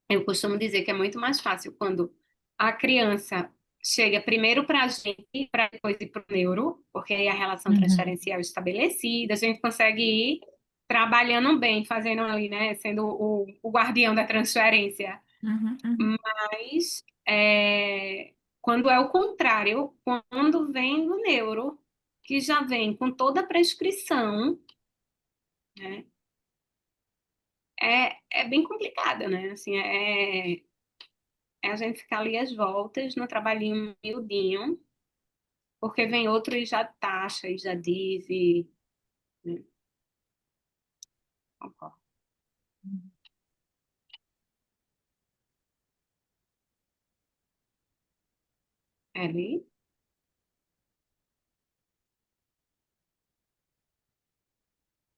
Eu costumo dizer que é muito mais fácil quando a criança chega primeiro para a gente, para depois ir para o neuro, porque aí a relação Uhum, transferencial é estabelecida, a gente consegue ir trabalhando bem, fazendo ali, né, sendo o guardião da transferência. uhum, uhum. Mas quando é o contrário, quando vem do neuro, que já vem com toda a prescrição, né, é bem complicado, né? Assim, é a gente ficar ali às voltas no trabalhinho miudinho, porque vem outro e já taxa, e já diz, e... Né? Concordo. Eli?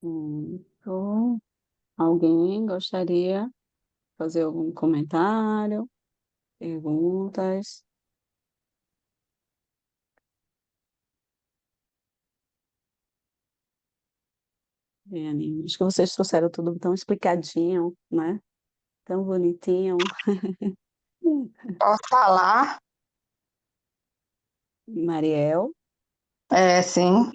Então, alguém gostaria de fazer algum comentário, perguntas? Aninha. Acho que vocês trouxeram tudo tão explicadinho, né? Tão bonitinho. Posso falar? Mariel, É, sim.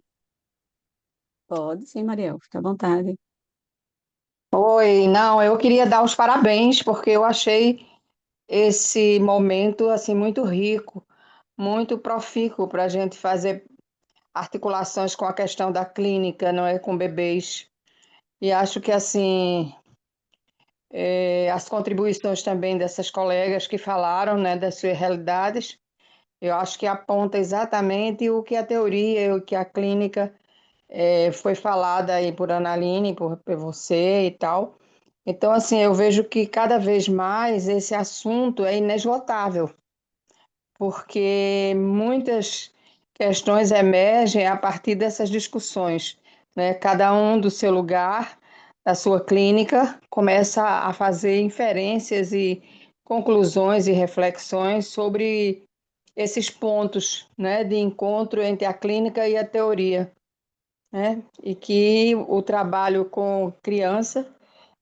pode sim, Mariel, fica à vontade. Oi, não, eu queria dar os parabéns, porque eu achei esse momento assim muito rico, muito profícuo para a gente fazer articulações com a questão da clínica, não é, com bebês. E acho que assim as contribuições também dessas colegas que falaram, né, das suas realidades, eu acho que aponta exatamente o que a teoria e o que a clínica foi falada aí por Analine, por você e tal. Então, assim, eu vejo que cada vez mais esse assunto é inesgotável, porque muitas questões emergem a partir dessas discussões, né? Cada um do seu lugar, da sua clínica, começa a fazer inferências e conclusões e reflexões sobre esses pontos, né, de encontro entre a clínica e a teoria, né? E que o trabalho com criança,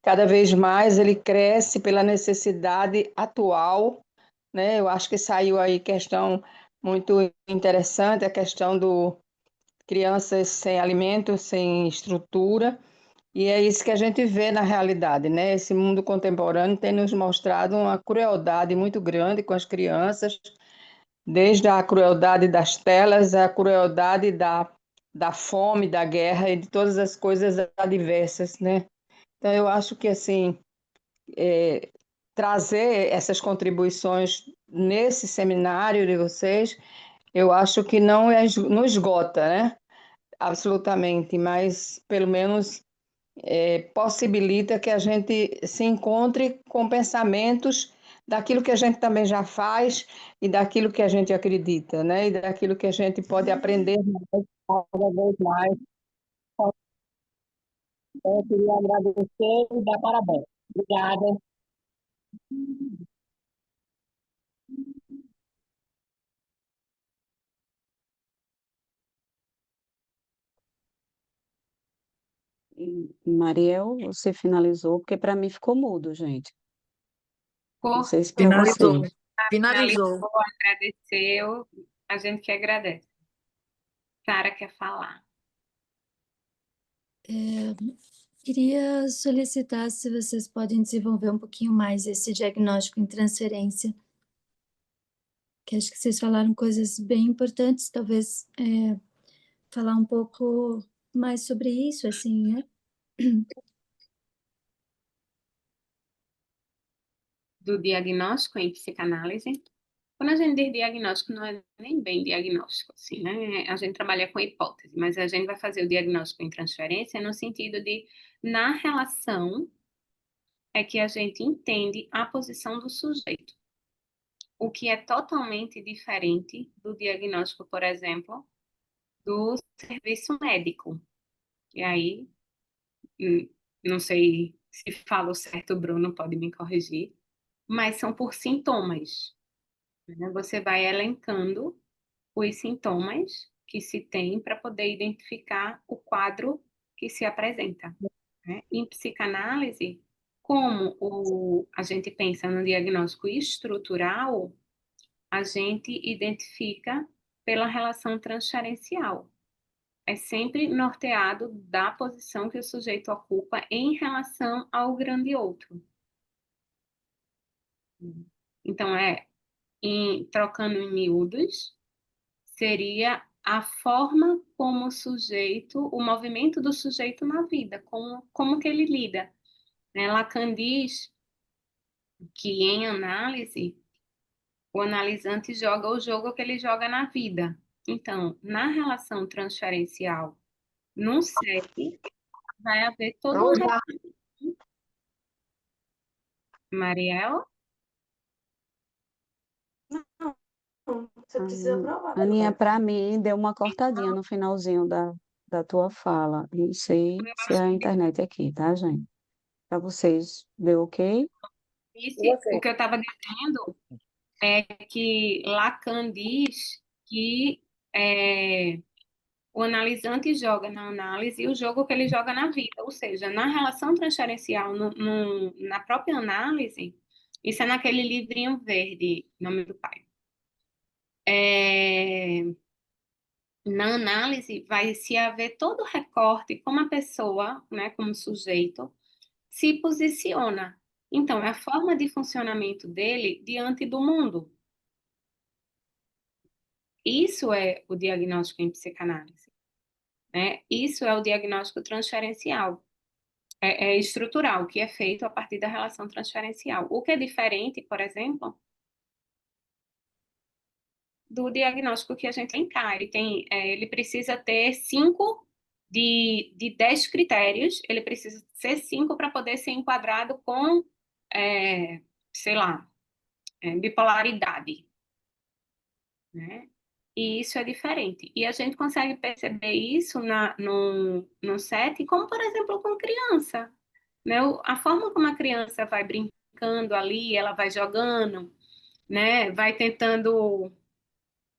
cada vez mais ele cresce pela necessidade atual, né? Eu acho que saiu aí questão muito interessante, a questão do crianças sem alimento, sem estrutura, e é isso que a gente vê na realidade, né? Esse mundo contemporâneo tem nos mostrado uma crueldade muito grande com as crianças, desde a crueldade das telas, a crueldade da fome, da guerra e de todas as coisas adversas, né? Então, eu acho que, assim, trazer essas contribuições nesse seminário de vocês, eu acho que não esgota, né? Absolutamente, mas pelo menos possibilita que a gente se encontre com pensamentos daquilo que a gente também já faz e daquilo que a gente acredita, né? E daquilo que a gente pode aprender mais, cada vez mais. Então, eu queria agradecer e dar parabéns. Obrigada. E, Mariel, você finalizou, porque para mim ficou mudo, gente. Não sei se para Finalizou. vocês. Finalizou. Finalizou, agradeceu, a gente que agradece. Sara quer falar. Queria solicitar se vocês podem desenvolver um pouquinho mais esse diagnóstico em transferência, que acho que vocês falaram coisas bem importantes, talvez falar um pouco mais sobre isso, assim, né? Do diagnóstico em psicanálise. Quando a gente diz diagnóstico, não é nem bem diagnóstico, assim, né? A gente trabalha com hipótese, mas a gente vai fazer o diagnóstico em transferência no sentido de, na relação, é que a gente entende a posição do sujeito, o que é totalmente diferente do diagnóstico, por exemplo, do serviço médico. E aí, não sei se falo certo, o Bruno pode me corrigir, mas são por sintomas, né? Você vai elencando os sintomas que se tem para poder identificar o quadro que se apresenta, né? Em psicanálise, como a gente pensa no diagnóstico estrutural, a gente identifica pela relação transferencial. É sempre norteado da posição que o sujeito ocupa em relação ao grande outro. Então, trocando em miúdos, seria a forma como o sujeito, o movimento do sujeito na vida, como que ele lida, né? Lacan diz que em análise, o analisante joga o jogo que ele joga na vida. Então, na relação transferencial, no CEP, vai haver todo um... Mariel? Você precisa provar. Aninha, para mim, deu uma cortadinha no finalzinho da tua fala. Não sei se é a internet aqui, tá, gente? Para vocês, deu ok? O que eu estava dizendo é que Lacan diz que o analisante joga na análise e o jogo que ele joga na vida. Ou seja, na relação transferencial, na própria análise, isso é naquele livrinho verde, Nome do Pai. Na análise, vai se haver todo o recorte como a pessoa, né, como sujeito, se posiciona. Então, é a forma de funcionamento dele diante do mundo. Isso é o diagnóstico em psicanálise, né? Isso é o diagnóstico transferencial. É estrutural, que é feito a partir da relação transferencial. O que é diferente, por exemplo, do diagnóstico que a gente tem cá. Ele precisa ter 5 de 10 critérios, ele precisa ser 5 para poder ser enquadrado com, sei lá, bipolaridade, né? E isso é diferente. E a gente consegue perceber isso no set, como, por exemplo, com criança, né? A forma como a criança vai brincando ali, ela vai jogando, né? Vai tentando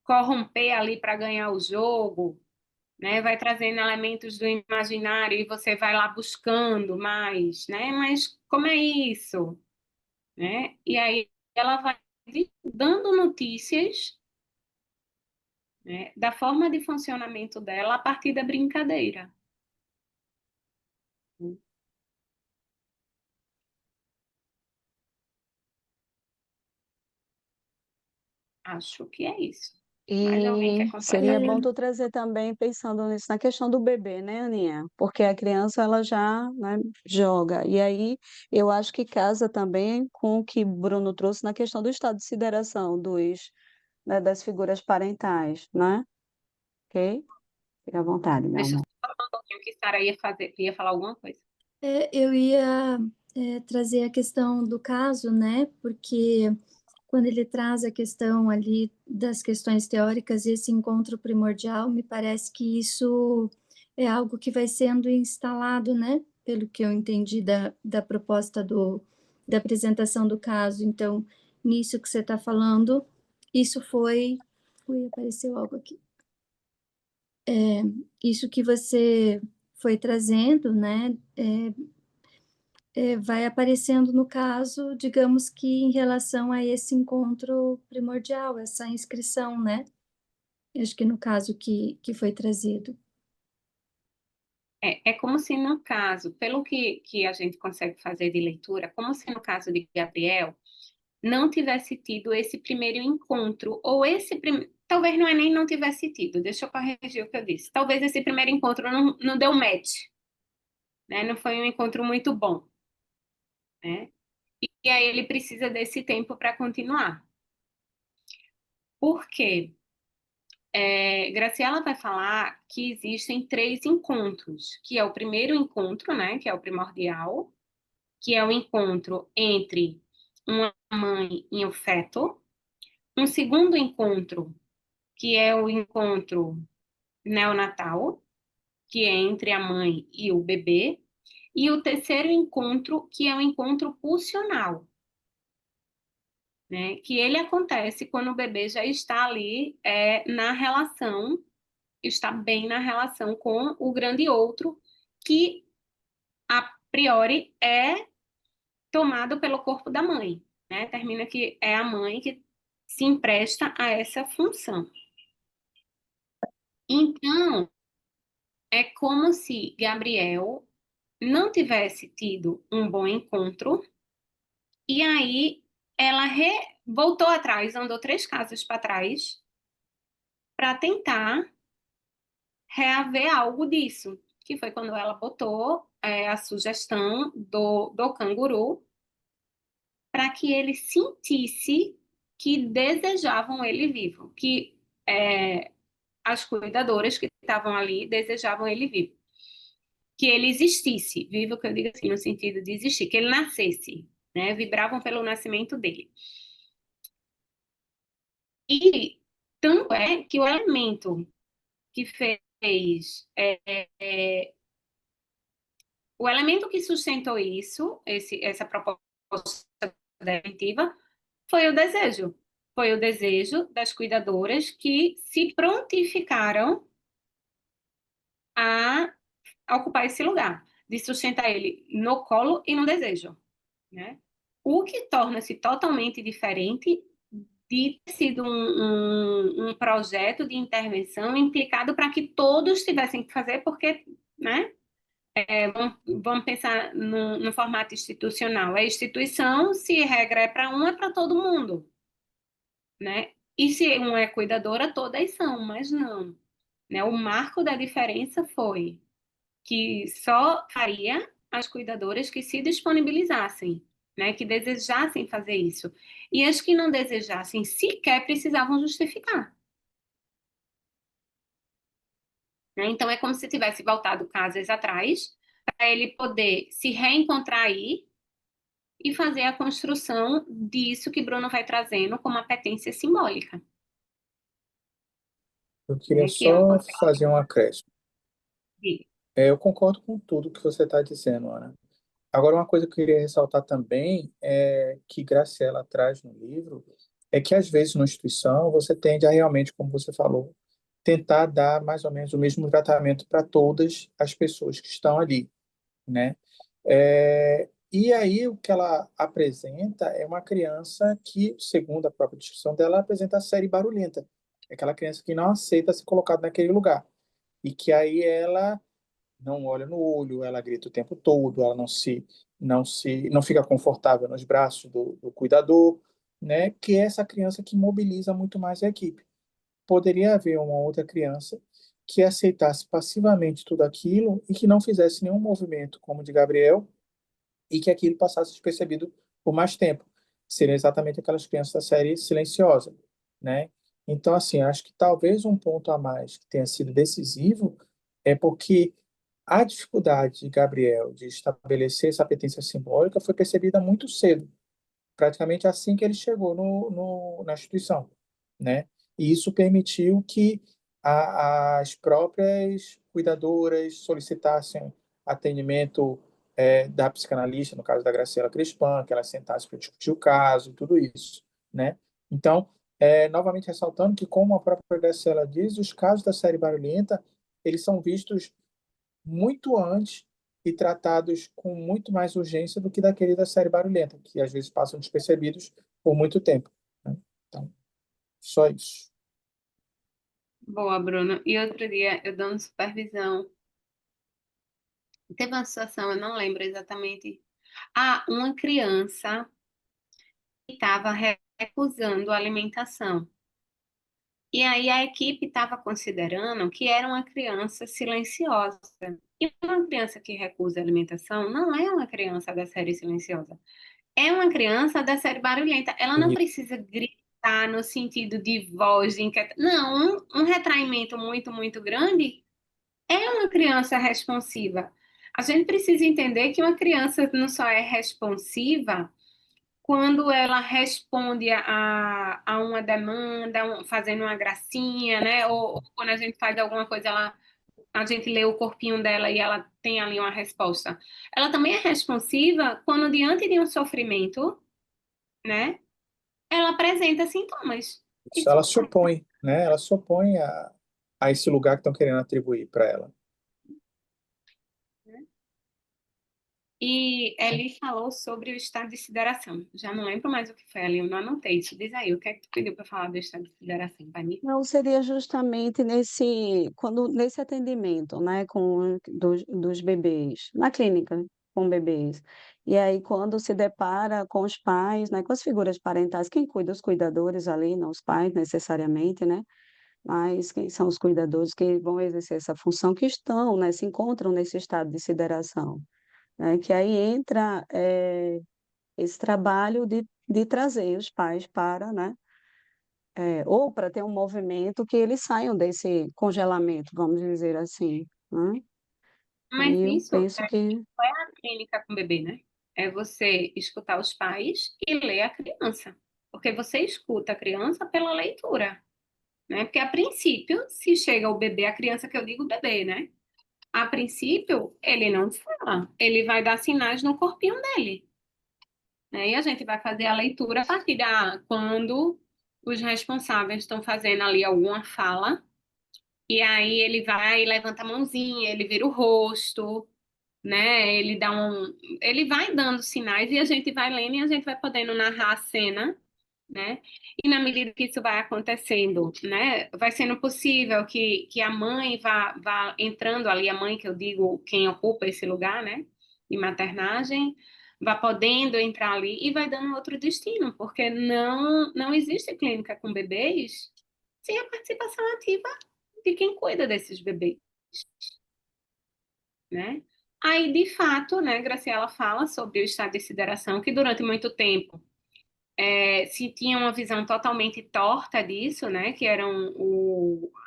corromper ali para ganhar o jogo, né? Vai trazendo elementos do imaginário e você vai lá buscando mais, né? Mas como é isso, né? E aí ela vai dando notícias, né, da forma de funcionamento dela a partir da brincadeira. Acho que é isso. Mais alguém quer E seria completar? bom tu trazer também, pensando nisso, na questão do bebê, né, Aninha? Porque a criança, ela já, né, joga. E aí, eu acho que casa também com o que Bruno trouxe na questão do estado de sideração né, das figuras parentais, né? Ok? Fica à vontade, meu Deixa eu amor. só falar um pouquinho que Sara ia falar alguma coisa. Eu ia trazer a questão do caso, né? Porque quando ele traz a questão ali das questões teóricas e esse encontro primordial, me parece que isso é algo que vai sendo instalado, né? Pelo que eu entendi da proposta da apresentação do caso. Então, nisso que você está falando, isso foi... Ui, apareceu algo aqui. Isso que você foi trazendo, né? Vai aparecendo no caso, digamos que em relação a esse encontro primordial, essa inscrição, né? Acho que no caso que foi trazido. É como se no caso, pelo que a gente consegue fazer de leitura, como se no caso de Gabriel não tivesse tido esse primeiro encontro, ou talvez não é nem não tivesse tido, deixa eu corrigir o que eu disse. Talvez esse primeiro encontro não deu match, né? Não foi um encontro muito bom, né? E aí ele precisa desse tempo para continuar. Por quê? Graciela vai falar que existem 3 encontros, que é o primeiro encontro, né, que é o primordial, que é o encontro entre uma mãe e o feto, um segundo encontro, que é o encontro neonatal, que é entre a mãe e o bebê, e o terceiro encontro, que é o encontro pulsional, né, que ele acontece quando o bebê já está ali na relação, está bem na relação com o grande outro, que a priori é tomado pelo corpo da mãe, né? Termina que é a mãe que se empresta a essa função. Então, é como se Gabriel não tivesse tido um bom encontro, e aí ela voltou atrás, andou 3 casas para trás, para tentar reaver algo disso, que foi quando ela botou a sugestão do canguru, para que ele sentisse que desejavam ele vivo, que as cuidadoras que estavam ali desejavam ele vivo. Que ele existisse, vivo que eu digo assim, no sentido de existir, que ele nascesse, né? Vibravam pelo nascimento dele. E tanto é que o elemento que fez, o elemento que sustentou isso, essa proposta definitiva, foi o desejo. Foi o desejo das cuidadoras que se prontificaram a ocupar esse lugar, de sustentar ele no colo e no desejo, né? O que torna-se totalmente diferente de ter sido um projeto de intervenção implicado para que todos tivessem que fazer, porque, né? Vamos pensar no formato institucional. A instituição, se regra é para um, é para todo mundo, né? E se um é cuidadora, todas são, mas não, né? O marco da diferença foi que só faria as cuidadoras que se disponibilizassem, né? Que desejassem fazer isso. E as que não desejassem sequer precisavam justificar, né? Então, é como se tivesse voltado casas atrás, para ele poder se reencontrar aí e fazer a construção disso que Bruno vai trazendo como apetência simbólica, Eu queria né? Que é um só papel fazer um acréscimo. de... Eu concordo com tudo que você está dizendo, Ana. Agora, uma coisa que eu queria ressaltar também é que Graciela traz no livro é que, às vezes, na instituição, você tende a realmente, como você falou, tentar dar mais ou menos o mesmo tratamento para todas as pessoas que estão ali, né? E aí, o que ela apresenta é uma criança que, segundo a própria descrição dela, apresenta a série barulhenta. É aquela criança que não aceita ser colocada naquele lugar. E que aí ela não olha no olho, ela grita o tempo todo, ela não fica confortável nos braços do cuidador, né? Que é essa criança que mobiliza muito mais a equipe. Poderia haver uma outra criança que aceitasse passivamente tudo aquilo e que não fizesse nenhum movimento como o de Gabriel e que aquilo passasse despercebido por mais tempo. Seriam exatamente aquelas crianças da série silenciosa, né? Então, assim, acho que talvez um ponto a mais que tenha sido decisivo é porque a dificuldade de Gabriel de estabelecer essa apetência simbólica foi percebida muito cedo, praticamente assim que ele chegou na instituição, né? E isso permitiu que as próprias cuidadoras solicitassem atendimento da psicanalista, no caso da Graciela Crispin, que ela sentasse para discutir o caso, tudo isso, né? Então, novamente ressaltando que, como a própria Graciela diz, os casos da série barulhenta, eles são vistos muito antes e tratados com muito mais urgência do que daquele da série barulhenta, que às vezes passam despercebidos por muito tempo, né? Então, só isso. Boa, Bruno. E outro dia, eu dando supervisão, teve uma situação, eu não lembro exatamente. Uma criança que estava recusando a alimentação. E aí a equipe estava considerando que era uma criança silenciosa. E uma criança que recusa a alimentação não é uma criança da série silenciosa. É uma criança da série barulhenta. Ela não precisa gritar no sentido de voz, de Não, um retraimento muito, muito grande é uma criança responsiva. A gente precisa entender que uma criança não só é responsiva quando ela responde a uma demanda, fazendo uma gracinha, né? Ou quando a gente faz alguma coisa, a gente lê o corpinho dela e ela tem ali uma resposta. Ela também é responsiva quando, diante de um sofrimento, né? Ela apresenta sintomas. Isso, ela se opõe, né? Ela se opõe a esse lugar que estão querendo atribuir para ela. E Eli falou sobre o estado de sideração. Já não lembro mais o que foi, Eli, eu não anotei isso. Diz aí, o que é que tu pediu para falar do estado de sideração, para mim? Não seria justamente nesse atendimento, né, dos bebês, na clínica com bebês. E aí, quando se depara com os pais, né, com as figuras parentais, quem cuida, os cuidadores ali, não os pais necessariamente, né, mas quem são os cuidadores que vão exercer essa função, que estão, né, se encontram nesse estado de sideração, né, que aí entra esse trabalho de trazer os pais para, né, ou para ter um movimento que eles saiam desse congelamento, vamos dizer assim, né? Mas E eu isso penso que é a clínica com bebê, né? É você escutar os pais e ler a criança. Porque você escuta a criança pela leitura, né? Porque a princípio, se chega o bebê, a criança que eu digo bebê, né? A princípio, ele não fala, ele vai dar sinais no corpinho dele, né? E a gente vai fazer a leitura a partir da quando os responsáveis estão fazendo ali alguma fala, E aí ele vai, levanta a mãozinha, ele vira o rosto, né? Ele vai dando sinais e a gente vai lendo e a gente vai podendo narrar a cena, né? E na medida que isso vai acontecendo, né? Vai sendo possível que a mãe vá entrando ali, a mãe que eu digo, quem ocupa esse lugar, né? De maternagem, vá podendo entrar ali e vai dando outro destino, porque não existe clínica com bebês sem a participação ativa de quem cuida desses bebês, né? Aí, de fato, né, Graciela fala sobre o estado de sideração, que durante muito tempo se tinha uma visão totalmente torta disso, né, que eram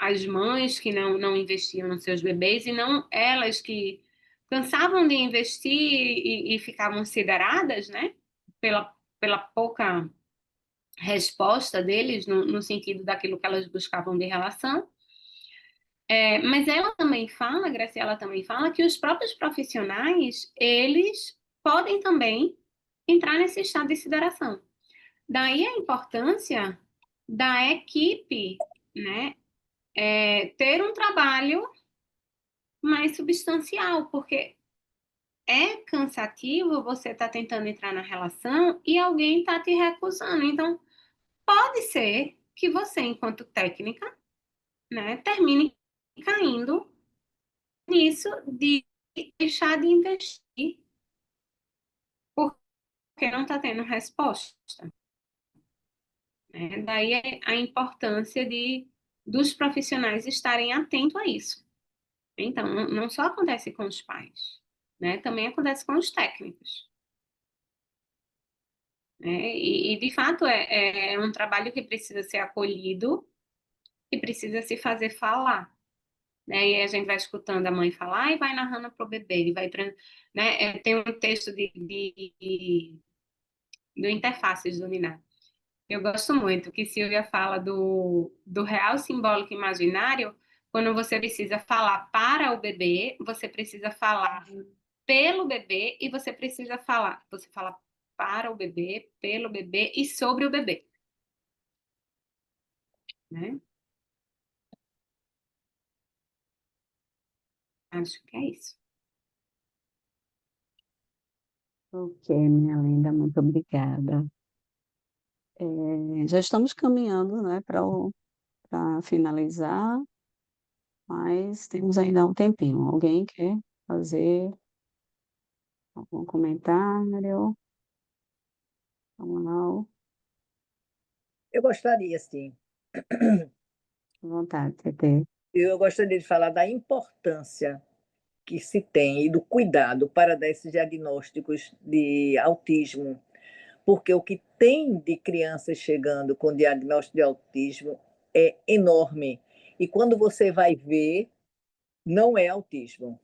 as mães que não investiam nos seus bebês e não elas que cansavam de investir e ficavam sideradas, né, pela pouca resposta deles no sentido daquilo que elas buscavam de relação. Mas ela também fala, Graciela também fala, que os próprios profissionais, eles podem também entrar nesse estado de sideração. Daí a importância da equipe, né, ter um trabalho mais substancial, porque é cansativo você estar tentando entrar na relação e alguém está te recusando. Então, pode ser que você, enquanto técnica, né, termine caindo nisso de deixar de investir porque não está tendo resposta, né? Daí a importância dos profissionais estarem atentos a isso. Então, não só acontece com os pais, né? Também acontece com os técnicos, né? De fato, é um trabalho que precisa ser acolhido e precisa se fazer falar, né? E aí a gente vai escutando a mãe falar e vai narrando para o bebê, ele vai, né? Tem um texto do Interfaces do Ninar. Eu gosto muito que Silvia fala do real simbólico imaginário. Quando você precisa falar para o bebê, você precisa falar pelo bebê e você fala para o bebê, pelo bebê e sobre o bebê, né? Acho que é isso. Ok, minha linda, muito obrigada. Já estamos caminhando, né, para finalizar, mas temos ainda um tempinho. Alguém quer fazer algum comentário? Vamos lá, Eu gostaria, sim. à vontade, Tetê. Eu gostaria de falar da importância que se tem e do cuidado para dar esses diagnósticos de autismo, porque o que tem de crianças chegando com diagnóstico de autismo é enorme. E quando você vai ver, não é autismo.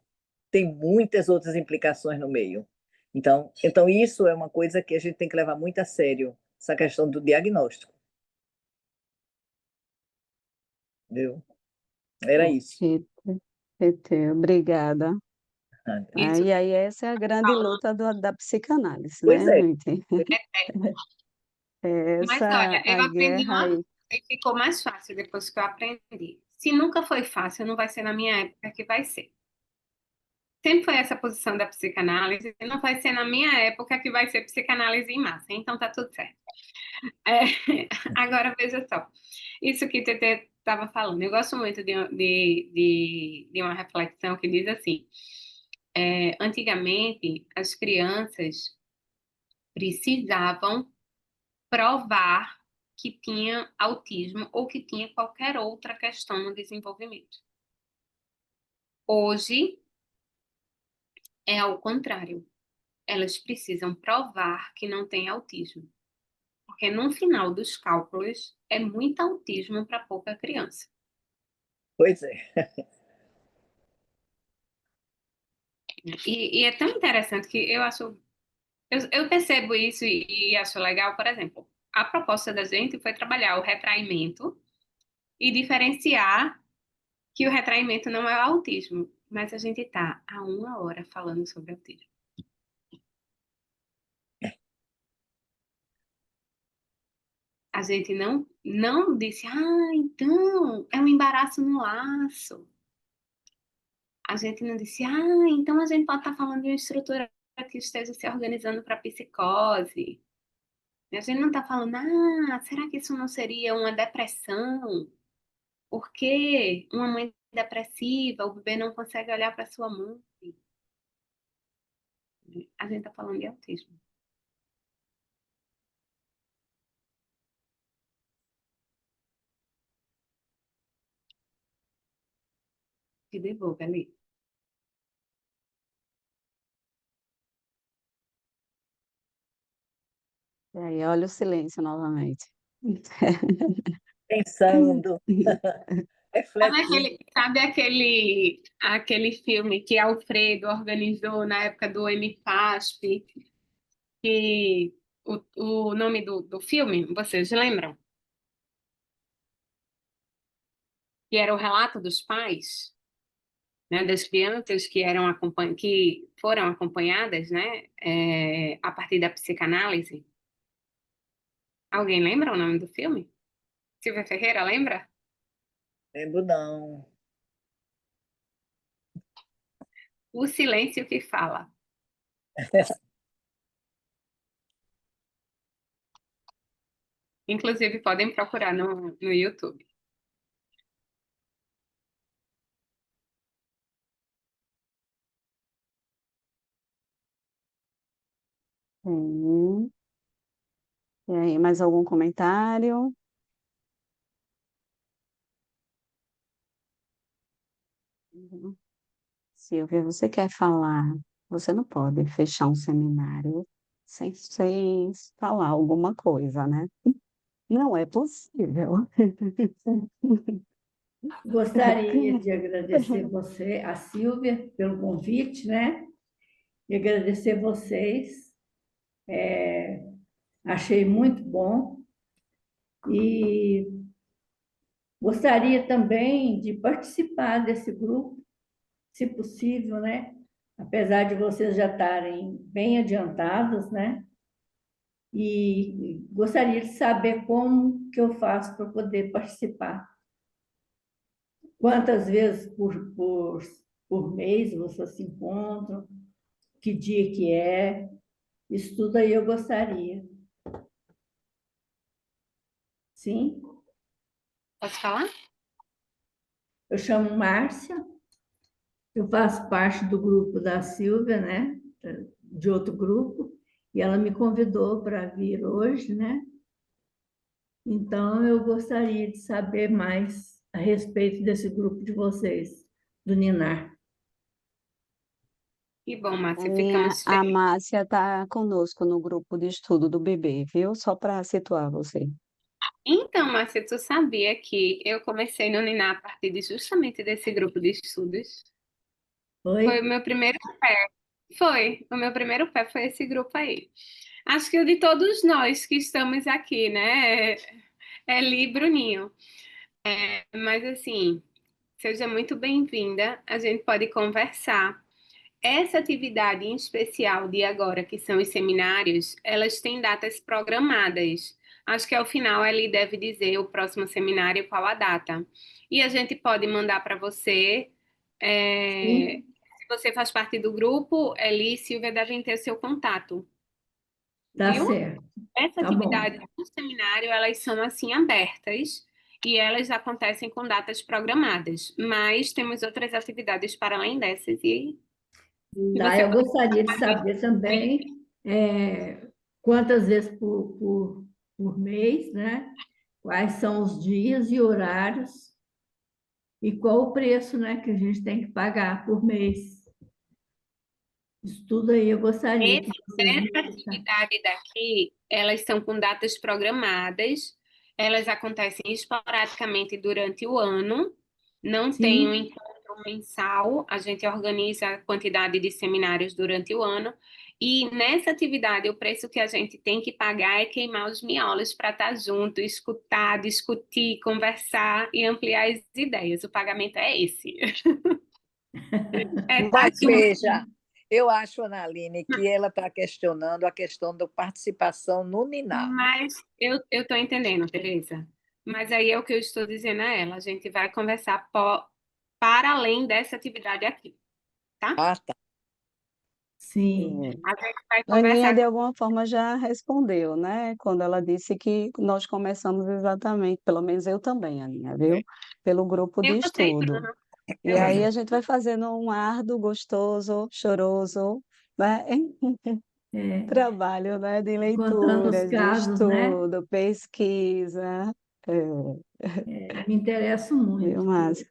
Tem muitas outras implicações no meio. Então isso é uma coisa que a gente tem que levar muito a sério, essa questão do diagnóstico. Viu? Era isso. Tetê, obrigada. Isso E aí essa é a grande luta da psicanálise, Pois né, é. gente? Mas Essa olha, eu a aprendi guerra uma aí. coisa e ficou mais fácil depois que eu aprendi. Se nunca foi fácil, não vai ser na minha época que vai ser. Sempre foi essa posição da psicanálise, não vai ser na minha época que vai ser psicanálise em massa, então tá tudo certo. É, agora veja só, isso que o Tetê estava falando, eu gosto muito de uma reflexão que diz assim, antigamente as crianças precisavam provar que tinha autismo ou que tinha qualquer outra questão no desenvolvimento. Hoje é ao contrário. Elas precisam provar que não tem autismo. Porque no final dos cálculos é muito autismo para pouca criança. Pois é. E é tão interessante que eu percebo isso e acho legal, por exemplo, a proposta da gente foi trabalhar o retraimento e diferenciar que o retraimento não é o autismo, mas a gente está há 1 hora falando sobre autismo. A gente não disse, então é um embaraço no laço. A gente não disse, então a gente pode estar falando de uma estrutura que esteja se organizando para psicose. A gente não está falando, será que isso não seria uma depressão? Porque uma mãe depressiva, o bebê não consegue olhar para sua mãe. A gente está falando de autismo. Te devolvo, ali. E aí, olha o silêncio novamente. Pensando, refletindo. Sabe aquele filme que Alfredo organizou na época do MFASP, que o nome do filme, vocês lembram? Que era o relato dos pais, né, das crianças que foram acompanhadas, né, a partir da psicanálise. Alguém lembra o nome do filme? Silvia Ferreira, lembra? Lembro não. O silêncio que fala. Inclusive, podem procurar no YouTube. Sim. E aí, mais algum comentário? Silvia, você quer falar? Você não pode fechar um seminário sem falar alguma coisa, né? Não é possível. Gostaria de agradecer você, a Silvia, pelo convite, né? E agradecer vocês. Achei muito bom. E gostaria também de participar desse grupo, se possível, né? Apesar de vocês já estarem bem adiantados, né? E gostaria de saber como que eu faço para poder participar. Quantas vezes por mês vocês se encontram? Que dia que é? Isso tudo aí eu gostaria. Sim? Posso falar? Eu chamo Márcia, eu faço parte do grupo da Silvia, né? De outro grupo, e ela me convidou para vir hoje, né? Então, eu gostaria de saber mais a respeito desse grupo de vocês, do Ninar. Que bom, Márcia, A ficamos felizes. Márcia está conosco no grupo de estudo do bebê, viu? Só para situar você. Então, Márcia, tu sabia que eu comecei no Ninar a partir justamente desse grupo de estudos? Foi o Oi? meu primeiro pé. O meu primeiro pé foi esse grupo aí. Acho que o de todos nós que estamos aqui, né? É Li e Bruninho. Mas assim, seja muito bem-vinda. A gente pode conversar. Essa atividade em especial de agora, que são os seminários, elas têm datas programadas. Acho que ao final ele deve dizer o próximo seminário qual a data. E a gente pode mandar para você. Sim, Se você faz parte do grupo, Eli e Silvia devem ter seu contato, tá viu? certo. Essa Tá bom. atividade do seminário, elas são assim abertas e elas acontecem com datas programadas, mas temos outras atividades para além dessas e Tá, você eu pode. gostaria de saber também quantas vezes por mês, né? Quais são os dias e horários e qual o preço, né, que a gente tem que pagar por mês. Isso tudo aí eu gostaria que vocês me Essa atividade daqui, elas são com datas programadas, elas acontecem esporadicamente durante o ano, não tem um Sim, encontro mensal, a gente organiza a quantidade de seminários durante o ano, e nessa atividade o preço que a gente tem que pagar é queimar os miolos para estar junto, escutar, discutir, conversar e ampliar as ideias. O pagamento é esse. É estar Mas junto. veja, Eu acho, Analine, que ela está questionando a questão da participação no Ninar. Mas eu estou entendendo, Tereza. Mas aí é o que eu estou dizendo a ela. A gente vai conversar para além dessa atividade aqui, tá? Ah, tá. Sim, A gente vai A Aninha, conversar. de alguma forma, já respondeu, né? Quando ela disse que nós começamos exatamente, pelo menos eu também, Aninha, viu? Pelo grupo de Eu sei, estudo. aham, E eu aí sei. a gente vai fazendo um árduo, gostoso, choroso, né? é, Trabalho, né? De encontrando os leitura, de casos, né? estudo, pesquisa. Me interesso Viu, muito Márcia?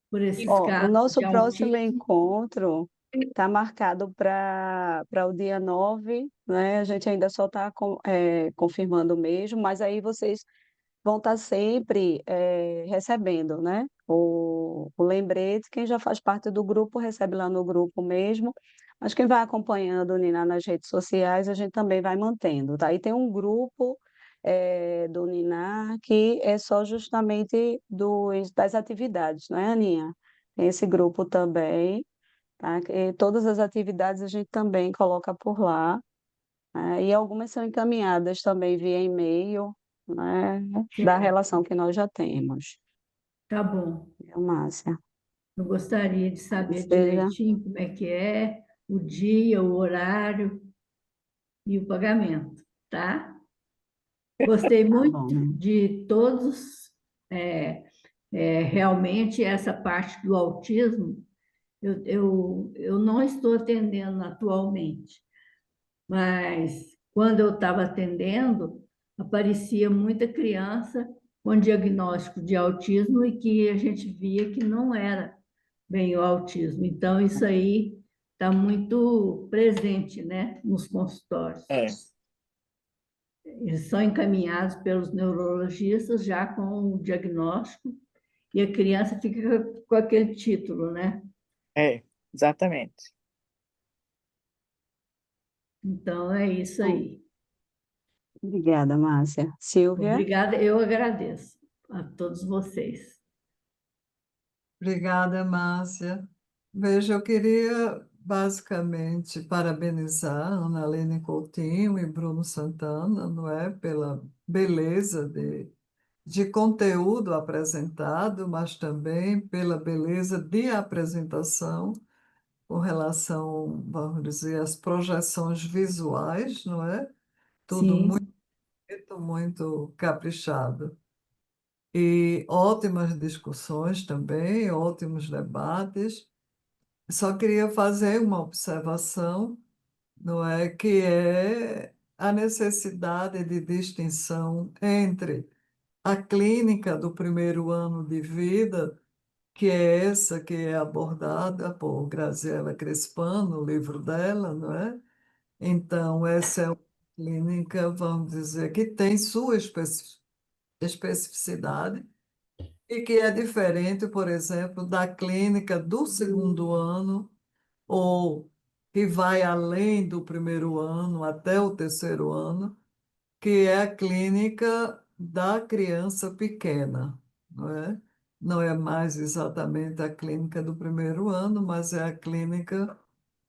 por esses Ó, o casos de nosso próximo autismo. encontro está marcado para o dia 9, né? A gente ainda só está confirmando mesmo, mas aí vocês vão estar sempre recebendo, né? O lembrete, quem já faz parte do grupo recebe lá no grupo mesmo, mas quem vai acompanhando o Niná nas redes sociais, a gente também vai mantendo, tá? E tem um grupo do Niná que é só justamente das atividades, não é, Aninha? Tem esse grupo também, tá? E todas as atividades a gente também coloca por lá, né? E algumas são encaminhadas também via e-mail, né? Da Certo, relação que nós já temos. tá bom. Viu, Márcia? Eu gostaria de saber Seja, direitinho como é, o dia, o horário e o pagamento, tá? Gostei tá bom, muito né? de todos. é, Realmente, essa parte do autismo, eu não estou atendendo atualmente, mas quando eu estava atendendo, aparecia muita criança com diagnóstico de autismo e que a gente via que não era bem o autismo. Então, isso aí está muito presente, né, nos consultórios. É, Eles são encaminhados pelos neurologistas já com o diagnóstico e a criança fica com aquele título, né? exatamente. Então, é isso Bom, aí. obrigada, Márcia. Silvia? Obrigada, eu agradeço a todos vocês. Obrigada, Márcia. Veja, eu queria basicamente parabenizar Ana Helena Coutinho e Bruno Santana, não é, pela beleza de conteúdo apresentado, mas também pela beleza de apresentação com relação, vamos dizer, às projeções visuais, não é? Tudo muito, Sim, muito caprichado. E ótimas discussões também, ótimos debates. Só queria fazer uma observação, não é, que é a necessidade de distinção entre a clínica do primeiro ano de vida, que é essa que é abordada por Graziela Crespano, no livro dela, não é? Então, essa é uma clínica, vamos dizer, que tem sua especificidade e que é diferente, por exemplo, da clínica do segundo ano ou que vai além do primeiro ano até o terceiro ano, que é a clínica da criança pequena, não é? Não é mais exatamente a clínica do primeiro ano, mas é a clínica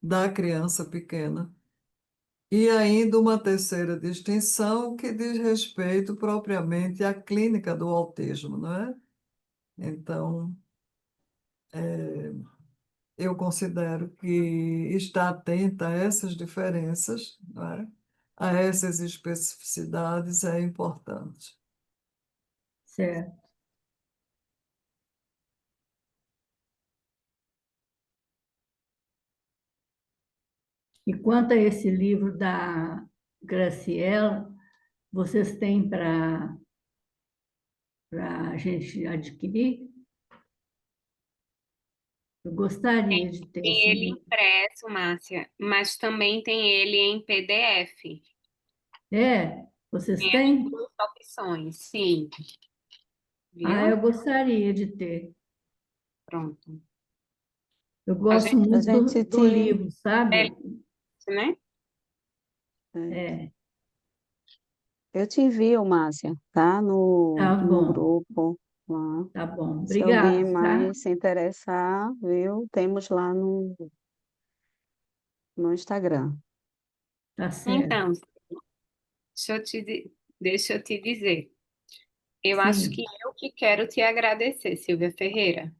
da criança pequena. E ainda uma terceira distinção que diz respeito propriamente à clínica do autismo, não é? Então, eu considero que estar atenta a essas diferenças, não é? A essas especificidades é importante. certo. E quanto a esse livro da Graciela, vocês têm para a gente adquirir? Eu gostaria de ter Tem esse ele livro. impresso, Márcia, mas também tem ele em PDF. Vocês Tem as têm? duas opções, sim. Eu Viu? gostaria de ter. Pronto. Eu A gosto gente A muito gente do livro, é sabe? isso, né? É, eu te envio, Márcia, tá? tá No bom, grupo lá. tá bom. Se alguém Obrigada, tá? mais se interessar, viu? Temos lá no no Instagram. Tá certo. Então, deixa eu te dizer. Eu acho Sim. que eu que quero te agradecer, Silvia Ferreira.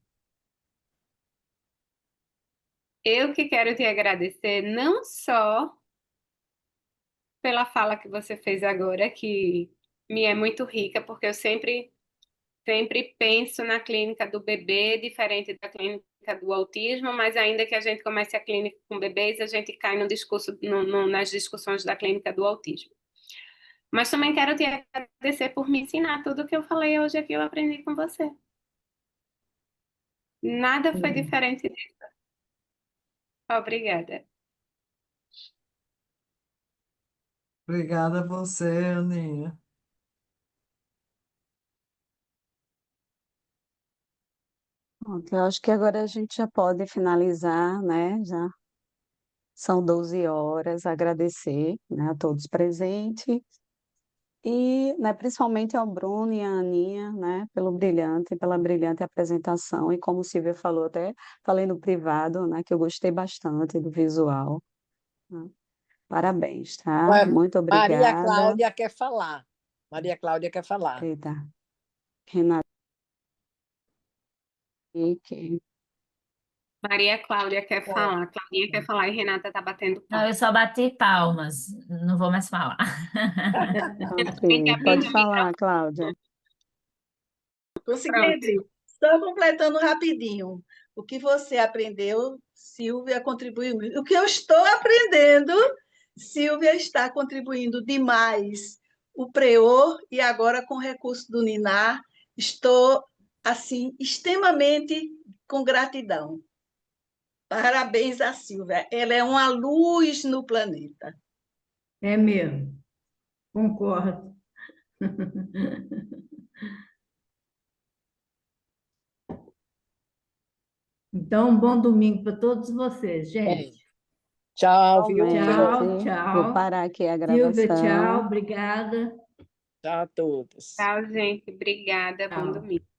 Eu que quero te agradecer não só pela fala que você fez agora, que me é muito rica, porque eu sempre penso na clínica do bebê, diferente da clínica do autismo, mas ainda que a gente comece a clínica com bebês, a gente cai no discurso, nas discussões da clínica do autismo. Mas também quero te agradecer por me ensinar tudo o que eu falei hoje aqui, eu aprendi com você. Nada foi diferente disso. Obrigada. Obrigada a você, Aninha. Pronto, eu acho que agora a gente já pode finalizar, né? Já são 12 horas, agradecer, né, a todos presentes e, né, principalmente ao Bruno e à Aninha, né, pela brilhante apresentação e como Silvia falou, até falei no privado, né, que eu gostei bastante do visual, né? Parabéns, tá? Ué, Muito Maria obrigada. Cláudia quer falar. Maria Cláudia quer falar. Eita, Renata, que Maria Cláudia quer falar, Claudinha quer falar e Renata tá batendo Não, palma. eu só bati palmas, não vou mais falar. Tem que ok, abrir pode o falar, microfone. Cláudia. Consegui Pronto. abrir. Só completando rapidinho. O que você aprendeu, Silvia contribuiu muito. O que eu estou aprendendo, Silvia está contribuindo demais. O Preor e agora com o recurso do Ninar, estou assim extremamente com gratidão. Parabéns a Silvia. Ela é uma luz no planeta. É mesmo, concordo. Então, um bom domingo para todos vocês, gente. Tchau, viu? Tchau, Igualmente, vou tchau. parar aqui a Silvia, tchau, gravação. obrigada. Tchau a todos. Tchau, gente. Obrigada. Bom Tchau. domingo.